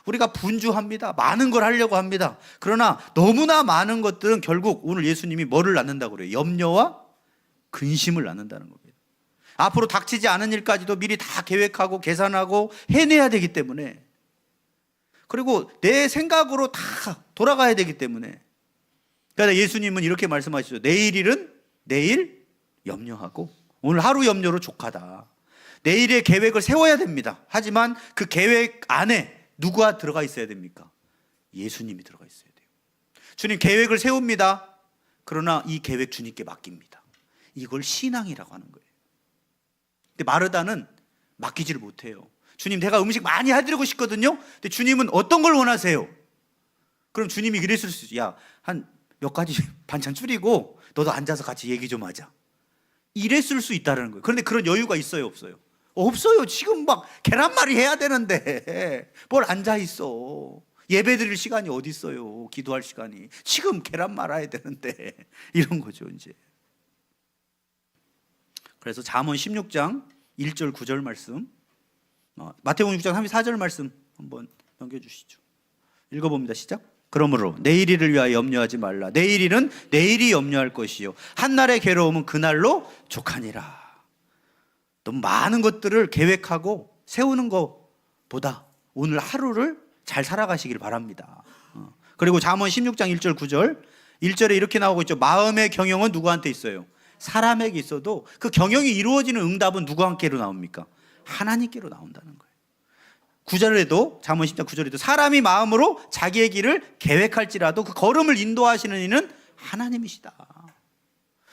우리가 분주합니다. 많은 걸 하려고 합니다. 그러나 너무나 많은 것들은 결국 오늘 예수님이 뭐를 낳는다고 그래요? 염려와 근심을 낳는다는 겁니다. 앞으로 닥치지 않은 일까지도 미리 다 계획하고 계산하고 해내야 되기 때문에, 그리고 내 생각으로 다 돌아가야 되기 때문에, 그러니까 예수님은 이렇게 말씀하시죠. 내일 일은 내일 염려하고 오늘 하루 염려로 족하다. 내일의 계획을 세워야 됩니다. 하지만 그 계획 안에 누가 들어가 있어야 됩니까? 예수님이 들어가 있어야 돼요. 주님 계획을 세웁니다. 그러나 이 계획 주님께 맡깁니다. 이걸 신앙이라고 하는 거예요. 근데 마르다는 맡기지를 못해요. 주님, 내가 음식 많이 해드리고 싶거든요. 근데 주님은 어떤 걸 원하세요? 그럼 주님이 그랬을 수 있어요. 야, 한 몇 가지 반찬 줄이고 너도 앉아서 같이 얘기 좀 하자. 이랬을 수 있다는 거예요. 그런데 그런 여유가 있어요, 없어요? 없어요. 지금 막 계란말이 해야 되는데 뭘 앉아 있어. 예배 드릴 시간이 어디 있어요? 기도할 시간이. 지금 계란 말아야 되는데 이런 거죠, 이제. 그래서 잠언 16장 1절 9절 말씀, 마태복음 6장 34절 말씀 한번 넘겨주시죠. 읽어봅니다. 시작. 그러므로 내일 일을 위하여 염려하지 말라. 내일 일은 내일이 염려할 것이요 한날의 괴로움은 그날로 족하니라. 너무 많은 것들을 계획하고 세우는 것보다 오늘 하루를 잘 살아가시길 바랍니다. 그리고 잠언 16장 1절 9절 1절에 이렇게 나오고 있죠. 마음의 경영은 누구한테 있어요? 사람에게 있어도 그 경영이 이루어지는 응답은 누구한테로 나옵니까? 하나님께로 나온다는 거예요. 9절에도 잠언 10장 9절에도 사람이 마음으로 자기의 길을 계획할지라도 그 걸음을 인도하시는 이는 하나님이시다.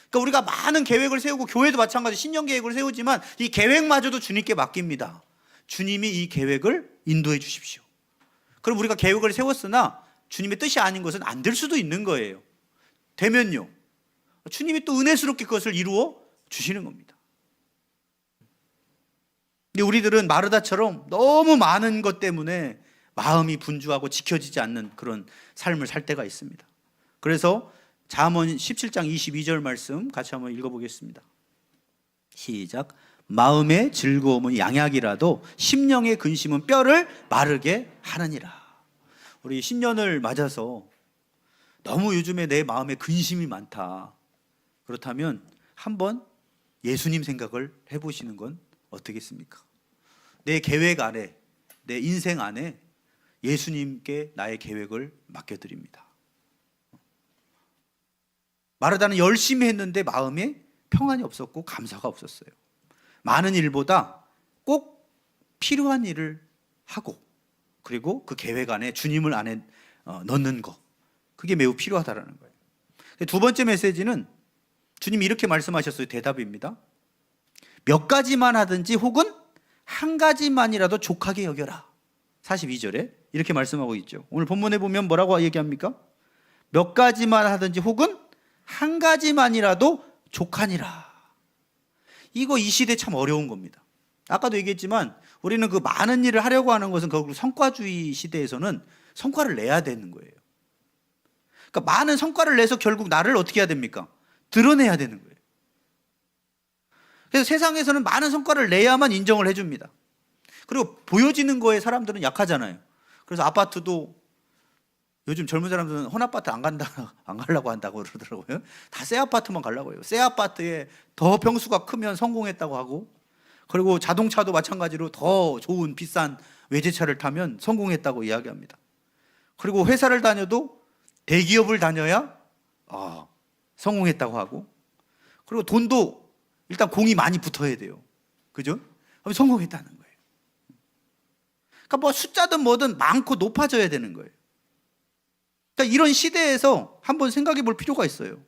그러니까 우리가 많은 계획을 세우고 교회도 마찬가지 신년 계획을 세우지만 이 계획마저도 주님께 맡깁니다. 주님이 이 계획을 인도해 주십시오. 그럼 우리가 계획을 세웠으나 주님의 뜻이 아닌 것은 안 될 수도 있는 거예요. 되면요, 주님이 또 은혜스럽게 그것을 이루어 주시는 겁니다. 근데 우리들은 마르다처럼 너무 많은 것 때문에 마음이 분주하고 지켜지지 않는 그런 삶을 살 때가 있습니다. 그래서 잠언 17장 22절 말씀 같이 한번 읽어보겠습니다. 시작. 마음의 즐거움은 양약이라도 심령의 근심은 뼈를 마르게 하느니라. 우리 신년을 맞아서 너무 요즘에 내 마음에 근심이 많다. 그렇다면 한번 예수님 생각을 해보시는 건 어떻겠습니까? 내 계획 안에, 내 인생 안에 예수님께 나의 계획을 맡겨드립니다. 마르다는 열심히 했는데 마음에 평안이 없었고 감사가 없었어요. 많은 일보다 꼭 필요한 일을 하고, 그리고 그 계획 안에 주님을 안에 넣는 거, 그게 매우 필요하다라는 거예요. 두 번째 메시지는 주님이 이렇게 말씀하셨어요. 대답입니다. 몇 가지만 하든지 혹은 한 가지만이라도 족하게 여겨라. 42절에 이렇게 말씀하고 있죠. 오늘 본문에 보면 뭐라고 얘기합니까? 몇 가지만 하든지 혹은 한 가지만이라도 족하니라. 이거 이 시대 참 어려운 겁니다. 아까도 얘기했지만 우리는 그 많은 일을 하려고 하는 것은 결국 성과주의 시대에서는 성과를 내야 되는 거예요. 그러니까 많은 성과를 내서 결국 나를 어떻게 해야 됩니까? 드러내야 되는 거예요. 그래서 세상에서는 많은 성과를 내야만 인정을 해줍니다. 그리고 보여지는 거에 사람들은 약하잖아요. 그래서 아파트도 요즘 젊은 사람들은 헌아파트 안 가려고 한다고 그러더라고요. 다 새 아파트만 가려고 해요. 새 아파트에 더 평수가 크면 성공했다고 하고, 그리고 자동차도 마찬가지로 더 좋은 비싼 외제차를 타면 성공했다고 이야기합니다. 그리고 회사를 다녀도 대기업을 다녀야 성공했다고 하고, 그리고 돈도 일단 공이 많이 붙어야 돼요. 그죠? 그럼 성공했다는 거예요. 그러니까 뭐 숫자든 뭐든 많고 높아져야 되는 거예요. 그러니까 이런 시대에서 한번 생각해 볼 필요가 있어요.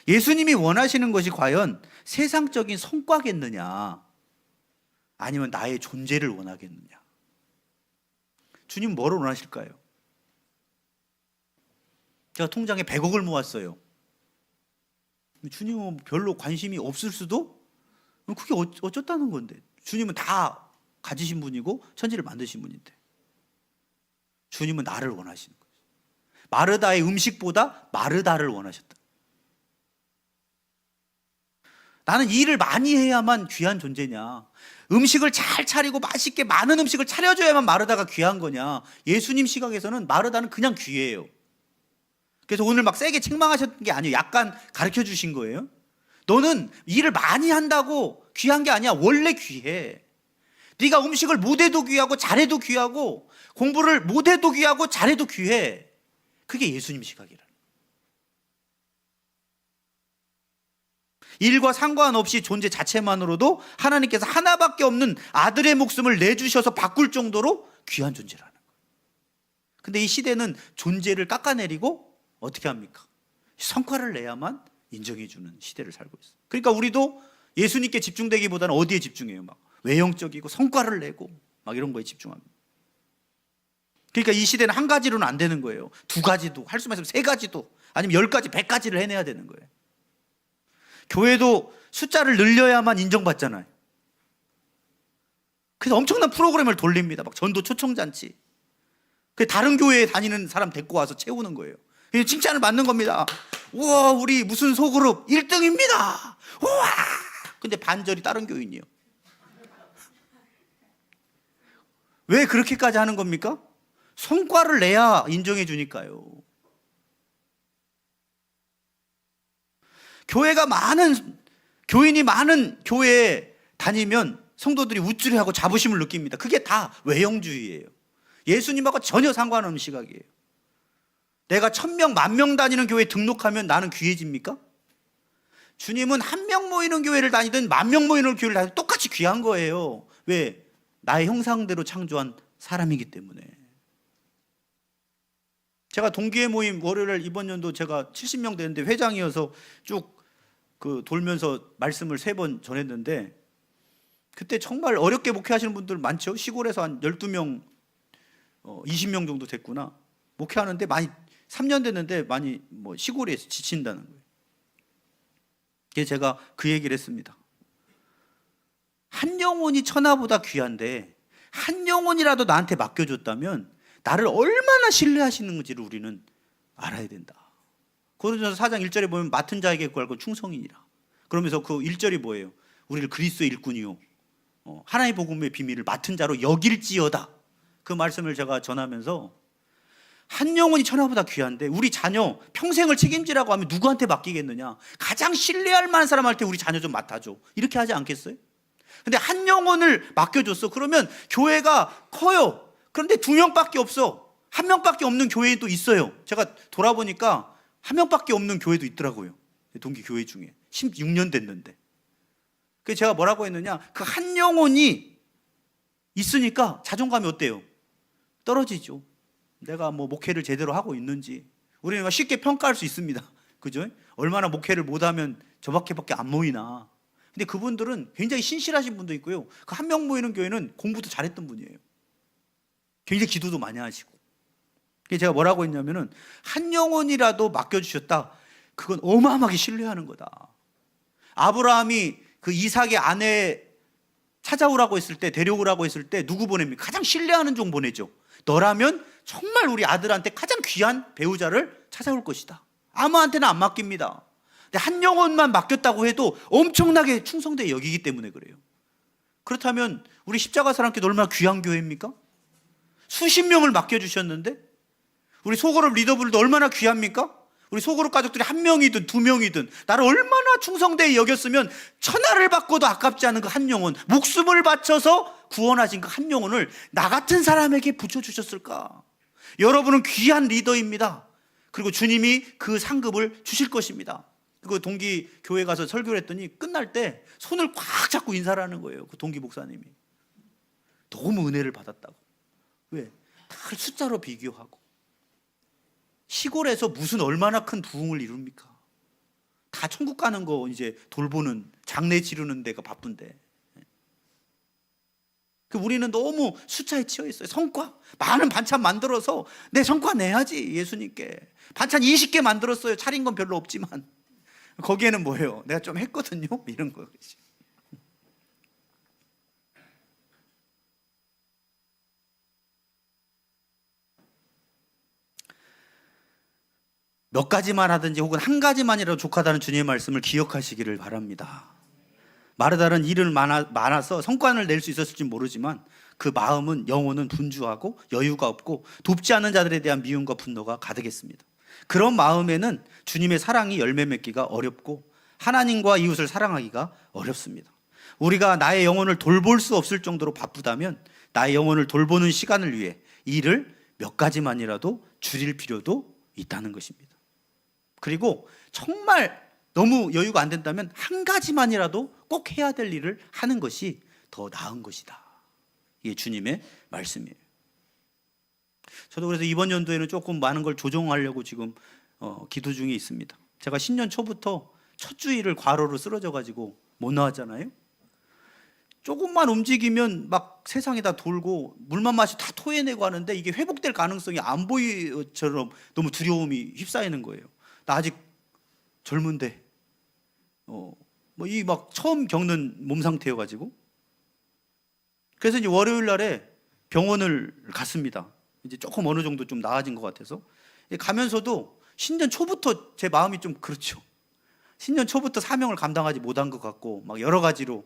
예수님이 원하시는 것이 과연 세상적인 성과겠느냐, 아니면 나의 존재를 원하겠느냐. 주님 뭐를 원하실까요? 제가 통장에 100억을 모았어요. 주님은 별로 관심이 없을 수도? 그게 어쩌다는 건데. 주님은 다 가지신 분이고 천지를 만드신 분인데. 주님은 나를 원하시는 거예요. 마르다의 음식보다 마르다를 원하셨다. 나는 이 일을 많이 해야만 귀한 존재냐, 음식을 잘 차리고 맛있게 많은 음식을 차려줘야만 마르다가 귀한 거냐. 예수님 시각에서는 마르다는 그냥 귀해요. 그래서 오늘 막 세게 책망하셨던 게 아니에요. 약간 가르쳐 주신 거예요. 너는 일을 많이 한다고 귀한 게 아니야. 원래 귀해. 네가 음식을 못해도 귀하고 잘해도 귀하고, 공부를 못해도 귀하고 잘해도 귀해. 그게 예수님 시각이라. 일과 상관없이 존재 자체만으로도 하나님께서 하나밖에 없는 아들의 목숨을 내주셔서 바꿀 정도로 귀한 존재라는 거예요. 근데 이 시대는 존재를 깎아내리고 어떻게 합니까? 성과를 내야만 인정해주는 시대를 살고 있어요. 그러니까 우리도 예수님께 집중되기보다는 어디에 집중해요? 막 외형적이고 성과를 내고 막 이런 거에 집중합니다. 그러니까 이 시대는 한 가지로는 안 되는 거예요. 두 가지도, 할 수만 있으면 세 가지도, 아니면 10가지, 100가지를 해내야 되는 거예요. 교회도 숫자를 늘려야만 인정받잖아요. 그래서 엄청난 프로그램을 돌립니다. 막 전도 초청잔치. 다른 교회에 다니는 사람 데리고 와서 채우는 거예요. 칭찬을 받는 겁니다. 우와, 우리 무슨 소그룹 1등입니다. 우와! 근데 반절이 다른 교인이요. 왜 그렇게까지 하는 겁니까? 성과를 내야 인정해 주니까요. 교인이 많은 교회에 다니면 성도들이 우쭐해하고 자부심을 느낍니다. 그게 다 외형주의예요. 예수님하고 전혀 상관없는 시각이에요. 내가 1000명, 10,000명 다니는 교회에 등록하면 나는 귀해집니까? 주님은 1명 모이는 교회를 다니든 10,000명 모이는 교회를 다니든 똑같이 귀한 거예요. 왜? 나의 형상대로 창조한 사람이기 때문에. 제가 동기회 모임 월요일 이번 연도 제가 70명 되는데 회장이어서 쭉 돌면서 말씀을 3번 전했는데, 그때 정말 어렵게 목회하시는 분들 많죠. 시골에서 한 12명, 20명 정도 됐구나. 목회하는데 많이 3년 됐는데 많이 시골에서 지친다는 거예요. 그래서 제가 그 얘기를 했습니다. 한 영혼이 천하보다 귀한데 한 영혼이라도 나한테 맡겨줬다면 나를 얼마나 신뢰하시는지를 우리는 알아야 된다. 고린도전서 4장 1절에 보면 맡은 자에게 구하고 충성이니라. 그러면서 그 1절이 뭐예요? 우리를 그리스도의 일꾼이요 하나님의 복음의 비밀을 맡은 자로 여길지어다. 그 말씀을 제가 전하면서 한 영혼이 천하보다 귀한데 우리 자녀 평생을 책임지라고 하면 누구한테 맡기겠느냐? 가장 신뢰할 만한 사람한테 우리 자녀 좀 맡아줘. 이렇게 하지 않겠어요? 근데 한 영혼을 맡겨줬어. 그러면 교회가 커요. 그런데 2명밖에 없어. 1명밖에 없는 교회도 있어요. 제가 돌아보니까 1명밖에 없는 교회도 있더라고요. 동기 교회 중에 16년 됐는데. 그래서 제가 뭐라고 했느냐? 그 한 영혼이 있으니까 자존감이 어때요? 떨어지죠. 내가 뭐 목회를 제대로 하고 있는지 우리는 쉽게 평가할 수 있습니다. 그죠? 얼마나 목회를 못하면 저밖에 안 모이나. 근데 그분들은 굉장히 신실하신 분도 있고요. 그 한 명 모이는 교회는 공부도 잘했던 분이에요. 굉장히 기도도 많이 하시고. 그래서 제가 뭐라고 했냐면은 한 영혼이라도 맡겨주셨다. 그건 어마어마하게 신뢰하는 거다. 아브라함이 그 이삭의 아내 찾아오라고 했을 때, 데려오라고 했을 때 누구 보냅니까? 가장 신뢰하는 종 보내죠. 너라면 정말 우리 아들한테 가장 귀한 배우자를 찾아올 것이다. 아무한테나 안 맡깁니다. 근데 한 영혼만 맡겼다고 해도 엄청나게 충성되게 여기기 때문에 그래요. 그렇다면 우리 십자가 사랑교회 얼마나 귀한 교회입니까? 수십 명을 맡겨주셨는데 우리 소그룹 리더분들도 얼마나 귀합니까? 우리 소그룹 가족들이 1명이든 2명이든 나를 얼마나 충성되게 여겼으면 천하를 바꿔도 아깝지 않은 그 한 영혼, 목숨을 바쳐서 구원하신 그 한 영혼을 나 같은 사람에게 붙여주셨을까? 여러분은 귀한 리더입니다. 그리고 주님이 그 상급을 주실 것입니다. 그 동기 교회 가서 설교를 했더니 끝날 때 손을 꽉 잡고 인사를 하는 거예요. 그 동기 목사님이. 너무 은혜를 받았다고. 왜? 다 숫자로 비교하고. 시골에서 무슨 얼마나 큰 부흥을 이룹니까? 다 천국 가는 거 이제 돌보는, 장례 치르는 데가 바쁜데. 우리는 너무 숫자에 치여 있어요. 성과. 많은 반찬 만들어서 내 성과 내야지, 예수님께. 반찬 20개 만들었어요. 차린 건 별로 없지만. 거기에는 뭐예요? 내가 좀 했거든요. 이런 거지. 몇 가지만 하든지 혹은 한 가지만이라도 족하다는 주님의 말씀을 기억하시기를 바랍니다. 마르다는 일을 많아서 성과를 낼 수 있었을지 모르지만 그 마음은, 영혼은 분주하고 여유가 없고 돕지 않는 자들에 대한 미움과 분노가 가득했습니다. 그런 마음에는 주님의 사랑이 열매 맺기가 어렵고 하나님과 이웃을 사랑하기가 어렵습니다. 우리가 나의 영혼을 돌볼 수 없을 정도로 바쁘다면 나의 영혼을 돌보는 시간을 위해 일을 몇 가지만이라도 줄일 필요도 있다는 것입니다. 그리고 정말 너무 여유가 안 된다면 한 가지만이라도 꼭 해야 될 일을 하는 것이 더 나은 것이다. 이게 주님의 말씀이에요. 저도 그래서 이번 연도에는 조금 많은 걸 조정하려고 지금 기도 중에 있습니다. 제가 신년 초부터 첫 주일을 과로로 쓰러져가지고 못 나왔잖아요. 조금만 움직이면 막 세상에 다 돌고 물만 마시 다 토해내고 하는데 이게 회복될 가능성이 안 보이처럼 너무 두려움이 휩싸이는 거예요. 나 아직 젊은데 뭐 이 막 처음 겪는 몸 상태여가지고 그래서 이제 월요일 날에 병원을 갔습니다. 이제 조금 어느 정도 좀 나아진 것 같아서 가면서도 신년 초부터 제 마음이 좀 그렇죠. 신년 초부터 사명을 감당하지 못한 것 같고 막 여러 가지로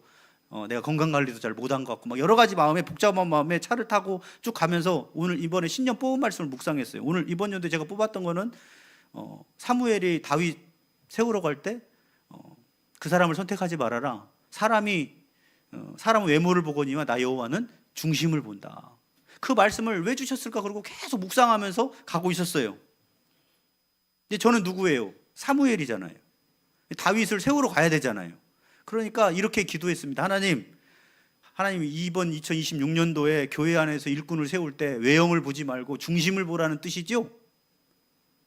내가 건강 관리도 잘 못한 것 같고 막 여러 가지 마음에 복잡한 마음에 차를 타고 쭉 가면서 오늘 이번에 신년 뽑은 말씀을 묵상했어요. 오늘 이번 연도에 제가 뽑았던 거는 사무엘이 다윗 세우러 갈 때 그 사람을 선택하지 말아라. 사람은 외모를 보거니와 나 여호와는 중심을 본다. 그 말씀을 왜 주셨을까? 그러고 계속 묵상하면서 가고 있었어요. 근데 저는 누구예요? 사무엘이잖아요. 다윗을 세우러 가야 되잖아요. 그러니까 이렇게 기도했습니다. 하나님 이번 2026년도에 교회 안에서 일꾼을 세울 때 외형을 보지 말고 중심을 보라는 뜻이죠?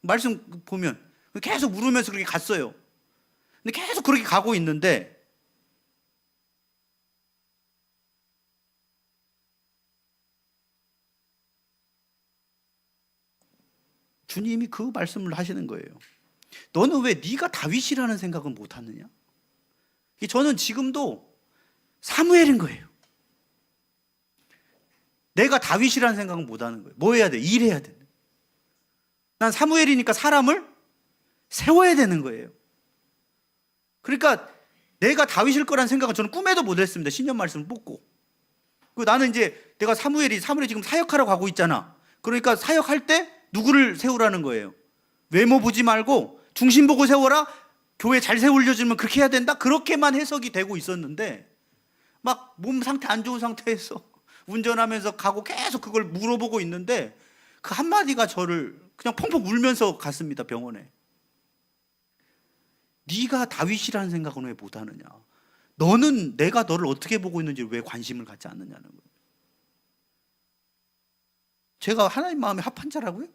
말씀 보면 계속 물으면서 그렇게 갔어요. 근데 계속 그렇게 가고 있는데 주님이 그 말씀을 하시는 거예요. 너는 왜 네가 다윗이라는 생각은 못 하느냐? 저는 지금도 사무엘인 거예요. 내가 다윗이라는 생각은 못 하는 거예요. 뭐 해야 돼? 일해야 돼. 난 사무엘이니까 사람을 세워야 되는 거예요. 그러니까 내가 다윗일 거란 생각은 저는 꿈에도 못 했습니다. 신년 말씀을 뽑고. 나는 이제 내가 사무엘이 지금 사역하러 가고 있잖아. 그러니까 사역할 때 누구를 세우라는 거예요. 외모 보지 말고 중심 보고 세워라. 교회 잘 세우려주면 그렇게 해야 된다. 그렇게만 해석이 되고 있었는데 막 몸 상태 안 좋은 상태에서 운전하면서 가고 계속 그걸 물어보고 있는데 그 한마디가 저를 그냥 펑펑 울면서 갔습니다. 병원에. 네가 다윗이라는 생각은 왜 못하느냐. 너는 내가 너를 어떻게 보고 있는지 왜 관심을 갖지 않느냐는 거예요. 제가 하나님 마음에 합한 자라고요?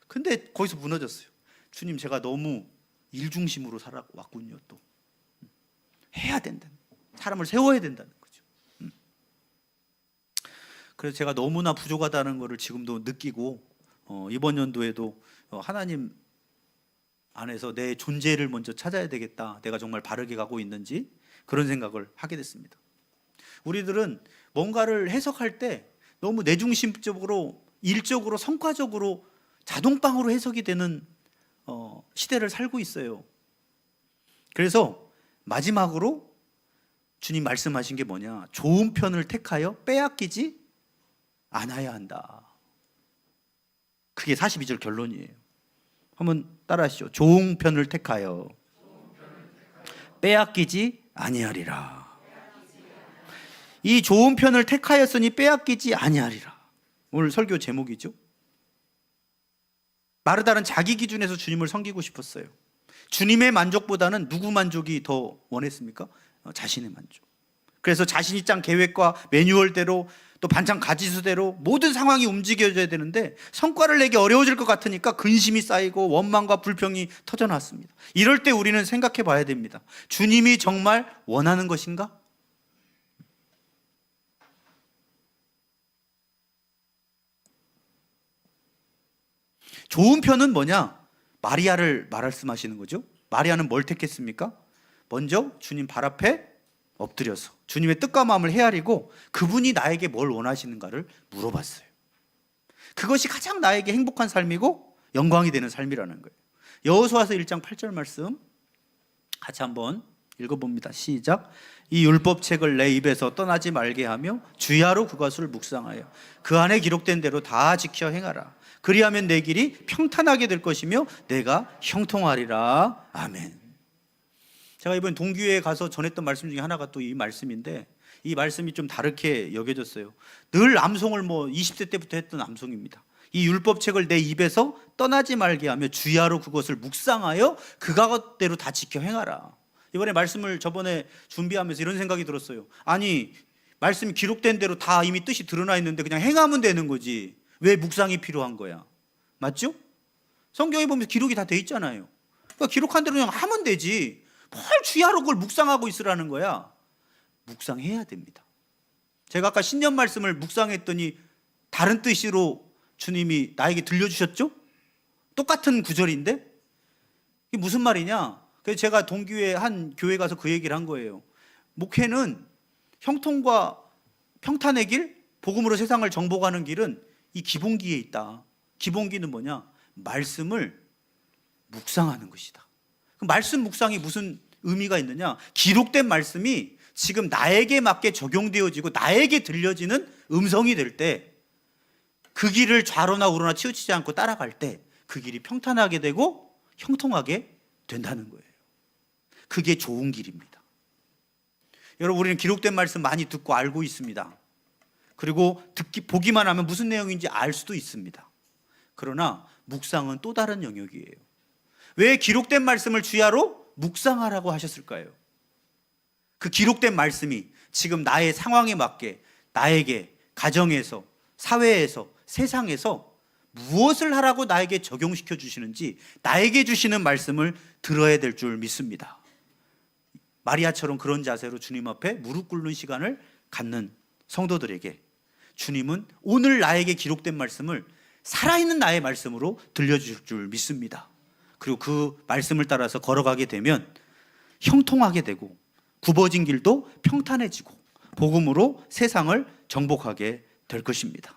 근데 거기서 무너졌어요. 주님, 제가 너무 일 중심으로 살아왔군요. 또 해야 된다. 사람을 세워야 된다는 거죠. 그래서 제가 너무나 부족하다는 것을 지금도 느끼고 이번 연도에도 하나님 안에서 내 존재를 먼저 찾아야 되겠다. 내가 정말 바르게 가고 있는지 그런 생각을 하게 됐습니다. 우리들은 뭔가를 해석할 때 너무 내중심적으로 일적으로 성과적으로 자동방으로 해석이 되는 시대를 살고 있어요. 그래서 마지막으로 주님 말씀하신 게 뭐냐? 좋은 편을 택하여 빼앗기지 않아야 한다. 그게 42절 결론이에요. 한번 따라하시죠. 좋은 편을 택하여 빼앗기지 아니하리라. 이 좋은 편을 택하였으니 빼앗기지 아니하리라. 오늘 설교 제목이죠. 마르다는 자기 기준에서 주님을 섬기고 싶었어요. 주님의 만족보다는 누구 만족이 더 원했습니까? 자신의 만족. 그래서 자신이 짠 계획과 매뉴얼대로 또 반찬 가지수대로 모든 상황이 움직여져야 되는데 성과를 내기 어려워질 것 같으니까 근심이 쌓이고 원망과 불평이 터져나왔습니다. 이럴 때 우리는 생각해 봐야 됩니다. 주님이 정말 원하는 것인가? 좋은 편은 뭐냐? 마리아를 말씀하시는 거죠. 마리아는 뭘 택했습니까? 먼저 주님 발 앞에 엎드려서 주님의 뜻과 마음을 헤아리고 그분이 나에게 뭘 원하시는가를 물어봤어요. 그것이 가장 나에게 행복한 삶이고 영광이 되는 삶이라는 거예요. 여호수아서 1장 8절 말씀 같이 한번 읽어봅니다. 시작. 이 율법책을 내 입에서 떠나지 말게 하며 주야로 그것을 묵상하여 그 안에 기록된 대로 다 지켜 행하라. 그리하면 내 길이 평탄하게 될 것이며 내가 형통하리라. 아멘. 제가 이번 동교회에 가서 전했던 말씀 중에 하나가 또 이 말씀인데 이 말씀이 좀 다르게 여겨졌어요. 늘 암송을 20대 때부터 했던 암송입니다. 이 율법책을 내 입에서 떠나지 말게 하며 주야로 그것을 묵상하여 그것대로 다 지켜 행하라. 이번에 말씀을 저번에 준비하면서 이런 생각이 들었어요. 아니 말씀이 기록된 대로 다 이미 뜻이 드러나 있는데 그냥 행하면 되는 거지 왜 묵상이 필요한 거야? 맞죠? 성경에 보면 기록이 다 돼 있잖아요. 그러니까 기록한 대로 그냥 하면 되지 뭘 주야로 그걸 묵상하고 있으라는 거야. 묵상해야 됩니다. 제가 아까 신년 말씀을 묵상했더니 다른 뜻으로 주님이 나에게 들려주셨죠? 똑같은 구절인데 이게 무슨 말이냐? 그래서 제가 동교회 한 교회 가서 그 얘기를 한 거예요. 목회는 형통과 평탄의 길, 복음으로 세상을 정복하는 길은 이 기본기에 있다. 기본기는 뭐냐? 말씀을 묵상하는 것이다. 그럼 말씀 묵상이 무슨 의미가 있느냐? 기록된 말씀이 지금 나에게 맞게 적용되어지고 나에게 들려지는 음성이 될 때 그 길을 좌로나 우로나 치우치지 않고 따라갈 때 그 길이 평탄하게 되고 형통하게 된다는 거예요. 그게 좋은 길입니다. 여러분 우리는 기록된 말씀 많이 듣고 알고 있습니다. 그리고 보기만 하면 무슨 내용인지 알 수도 있습니다. 그러나 묵상은 또 다른 영역이에요. 왜 기록된 말씀을 주야로 묵상하라고 하셨을까요? 그 기록된 말씀이 지금 나의 상황에 맞게 나에게 가정에서 사회에서 세상에서 무엇을 하라고 나에게 적용시켜 주시는지 나에게 주시는 말씀을 들어야 될 줄 믿습니다. 마리아처럼 그런 자세로 주님 앞에 무릎 꿇는 시간을 갖는 성도들에게 주님은 오늘 나에게 기록된 말씀을 살아있는 나의 말씀으로 들려주실 줄 믿습니다. 그리고 그 말씀을 따라서 걸어가게 되면 형통하게 되고 굽어진 길도 평탄해지고 복음으로 세상을 정복하게 될 것입니다.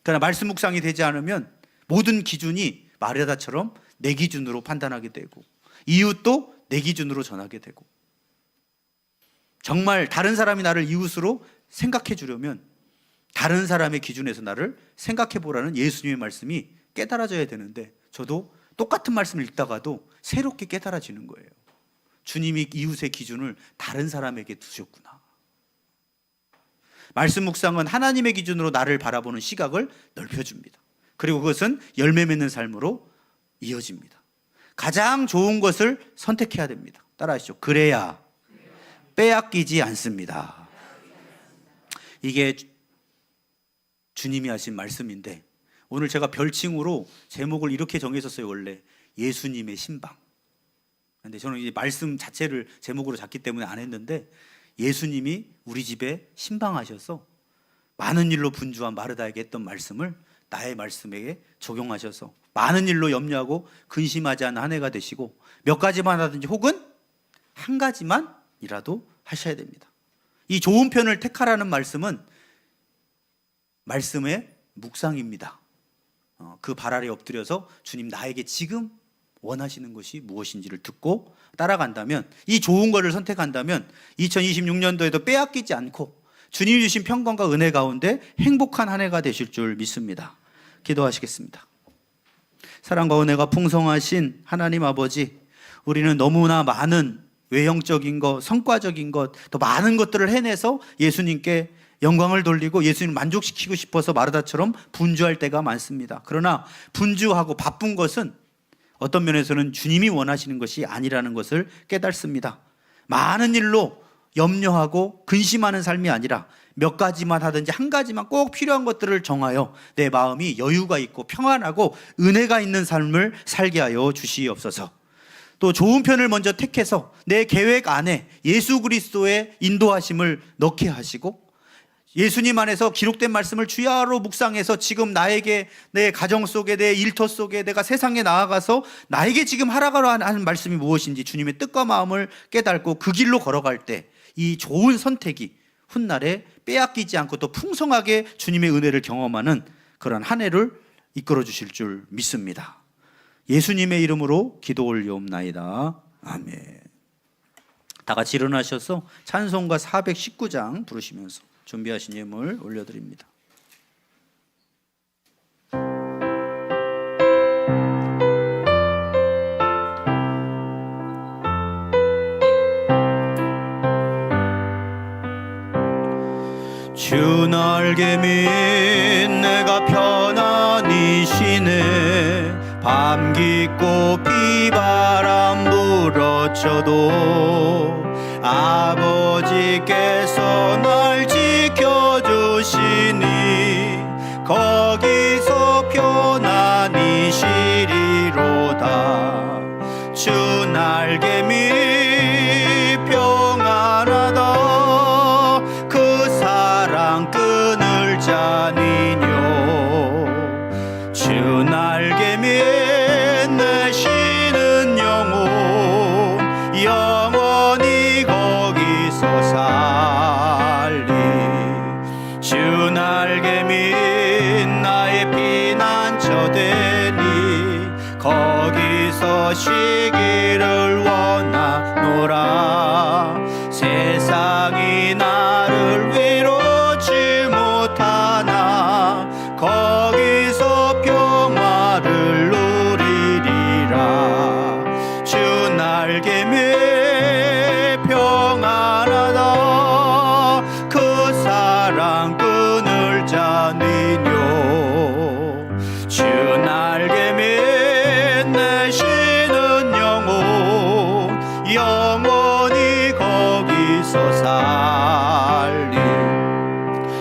그러나 말씀 묵상이 되지 않으면 모든 기준이 마르다처럼 내 기준으로 판단하게 되고 이웃도 내 기준으로 전하게 되고, 정말 다른 사람이 나를 이웃으로 생각해 주려면 다른 사람의 기준에서 나를 생각해 보라는 예수님의 말씀이 깨달아져야 되는데, 저도 똑같은 말씀을 읽다가도 새롭게 깨달아지는 거예요. 주님이 이웃의 기준을 다른 사람에게 두셨구나. 말씀 묵상은 하나님의 기준으로 나를 바라보는 시각을 넓혀줍니다. 그리고 그것은 열매 맺는 삶으로 이어집니다. 가장 좋은 것을 선택해야 됩니다. 따라하시죠. 그래야 빼앗기지 않습니다. 이게 주님이 하신 말씀인데, 오늘 제가 별칭으로 제목을 이렇게 정했었어요. 원래 예수님의 신방. 근데 저는 이 말씀 자체를 제목으로 잡기 때문에 안 했는데, 예수님이 우리 집에 신방하셔서 많은 일로 분주한 마르다에게 했던 말씀을 나의 말씀에게 적용하셔서 많은 일로 염려하고 근심하지 않은 한 해가 되시고, 몇 가지만 하든지 혹은 한 가지만이라도 하셔야 됩니다. 이 좋은 편을 택하라는 말씀은 말씀의 묵상입니다. 그 발 아래 엎드려서 주님 나에게 지금 원하시는 것이 무엇인지를 듣고 따라간다면, 이 좋은 것을 선택한다면 2026년도에도 빼앗기지 않고 주님이 주신 평강과 은혜 가운데 행복한 한 해가 되실 줄 믿습니다. 기도하시겠습니다. 사랑과 은혜가 풍성하신 하나님 아버지, 우리는 너무나 많은 외형적인 것, 성과적인 것, 더 많은 것들을 해내서 예수님께 영광을 돌리고 예수님 만족시키고 싶어서 마르다처럼 분주할 때가 많습니다. 그러나 분주하고 바쁜 것은 어떤 면에서는 주님이 원하시는 것이 아니라는 것을 깨닫습니다. 많은 일로 염려하고 근심하는 삶이 아니라 몇 가지만 하든지 한 가지만 꼭 필요한 것들을 정하여 내 마음이 여유가 있고 평안하고 은혜가 있는 삶을 살게 하여 주시옵소서. 또 좋은 편을 먼저 택해서 내 계획 안에 예수 그리스도의 인도하심을 넣게 하시고, 예수님 안에서 기록된 말씀을 주야로 묵상해서 지금 나에게, 내 가정 속에, 내 일터 속에, 내가 세상에 나아가서 나에게 지금 하라고 하는 말씀이 무엇인지 주님의 뜻과 마음을 깨닫고 그 길로 걸어갈 때 이 좋은 선택이 훗날에 빼앗기지 않고 또 풍성하게 주님의 은혜를 경험하는 그런 한 해를 이끌어 주실 줄 믿습니다. 예수님의 이름으로 기도 올리옵나이다. 아멘. 다 같이 일어나셔서 찬송가 419장 부르시면서 준비하신 예물 올려드립니다. 주 날개 밑 내가 편안히 쉬네. 밤 깊고 비바람 불어쳐도 아버지께서 날 지켜주시니 거기서 편안히 쉬리로다. 주 날개 밑 평안하다. 그 사랑 끈을 짜니뇨. 주 날개 밑 내 쉬는 영혼 영원히 거기서 살리. 주 날개 밑 나의 피난처 되니 거기서 쉬기를 원하노라. 세상이 나를 위로치 못하나 거기서 평화를 누리리라. 주 날개 밑 평안하다. 그 사랑 끈을 짜니뇨. 주 날개 밑 내 쉬는 영혼 영원히 거기서 살리.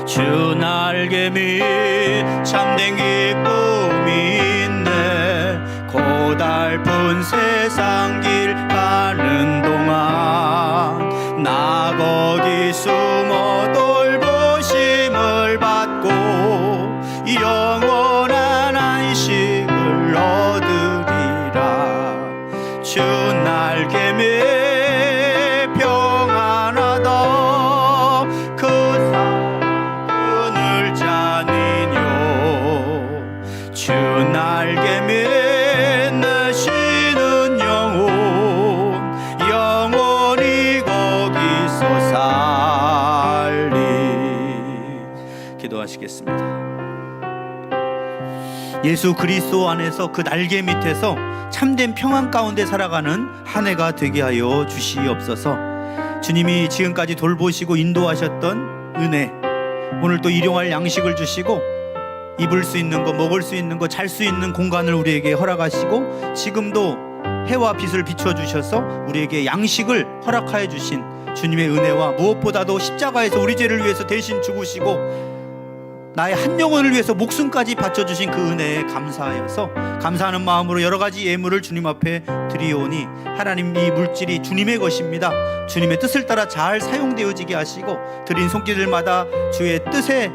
주 날개 밑 참된 기쁨이 있네. 고달픈 세상 길 가는 동안 나 거기 숨어 돌보심을 받고 영원한 안식을 얻으리라. 주 날개 밑 평안하다. 그 사랑을 자 기도하시겠습니다. 예수 그리스도 안에서 그 날개 밑에서 참된 평안 가운데 살아가는 한 해가 되게 하여 주시옵소서. 주님이 지금까지 돌보시고 인도하셨던 은혜, 오늘 또 일용할 양식을 주시고 입을 수 있는 거, 먹을 수 있는 거, 잘 수 있는 공간을 우리에게 허락하시고 지금도 해와 빛을 비춰주셔서 우리에게 양식을 허락하여 주신 주님의 은혜와 무엇보다도 십자가에서 우리 죄를 위해서 대신 죽으시고 나의 한 영혼을 위해서 목숨까지 바쳐주신 그 은혜에 감사하여서 감사하는 마음으로 여러 가지 예물을 주님 앞에 드리오니 하나님, 이 물질이 주님의 것입니다. 주님의 뜻을 따라 잘 사용되어지게 하시고 드린 손길들마다 주의 뜻에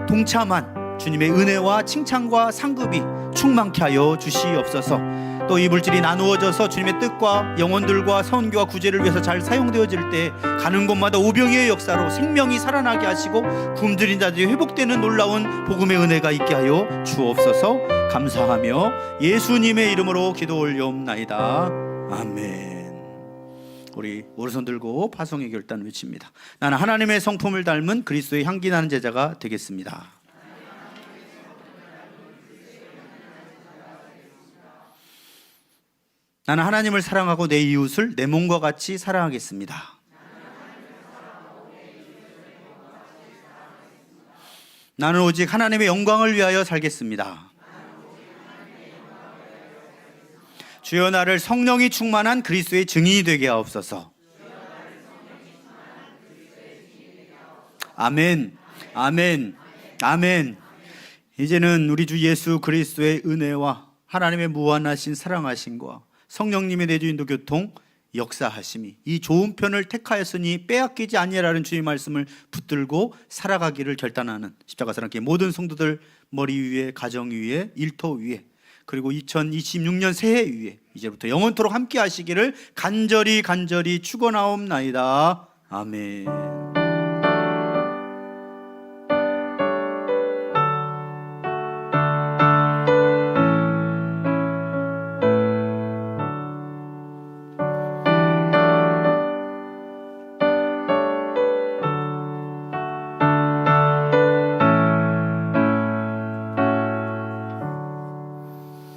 동참한 주님의 은혜와 칭찬과 상급이 충만케 하여 주시옵소서. 또 이 물질이 나누어져서 주님의 뜻과 영혼들과 선교와 구제를 위해서 잘 사용되어질 때 가는 곳마다 오병이의 역사로 생명이 살아나게 하시고 굶주린 자들이 회복되는 놀라운 복음의 은혜가 있게 하여 주옵소서. 감사하며 예수님의 이름으로 기도 올려옵나이다. 아멘. 우리 오른손 들고 파송의 결단 외칩니다. 나는 하나님의 성품을 닮은 그리스도의 향기 나는 제자가 되겠습니다. 나는 하나님을 사랑하고 내 이웃을 내 몸과 같이 사랑하겠습니다. 나는 오직 하나님의 영광을 위하여 살겠습니다. 주여 나를 성령이 충만한 그리스도의 증인이 되게 하옵소서. 아멘, 아멘, 아멘. 이제는 우리 주 예수 그리스도의 은혜와 하나님의 무한하신 사랑하심과 성령님의 내주 인도 교통 역사하심이 이 좋은 편을 택하였으니 빼앗기지 아니하라는 주의 말씀을 붙들고 살아가기를 결단하는 십자가 사랑교회 모든 성도들 머리 위에, 가정 위에, 일터 위에, 그리고 2026년 새해 위에 이제부터 영원토록 함께 하시기를 간절히 축원하옵나이다. 아멘.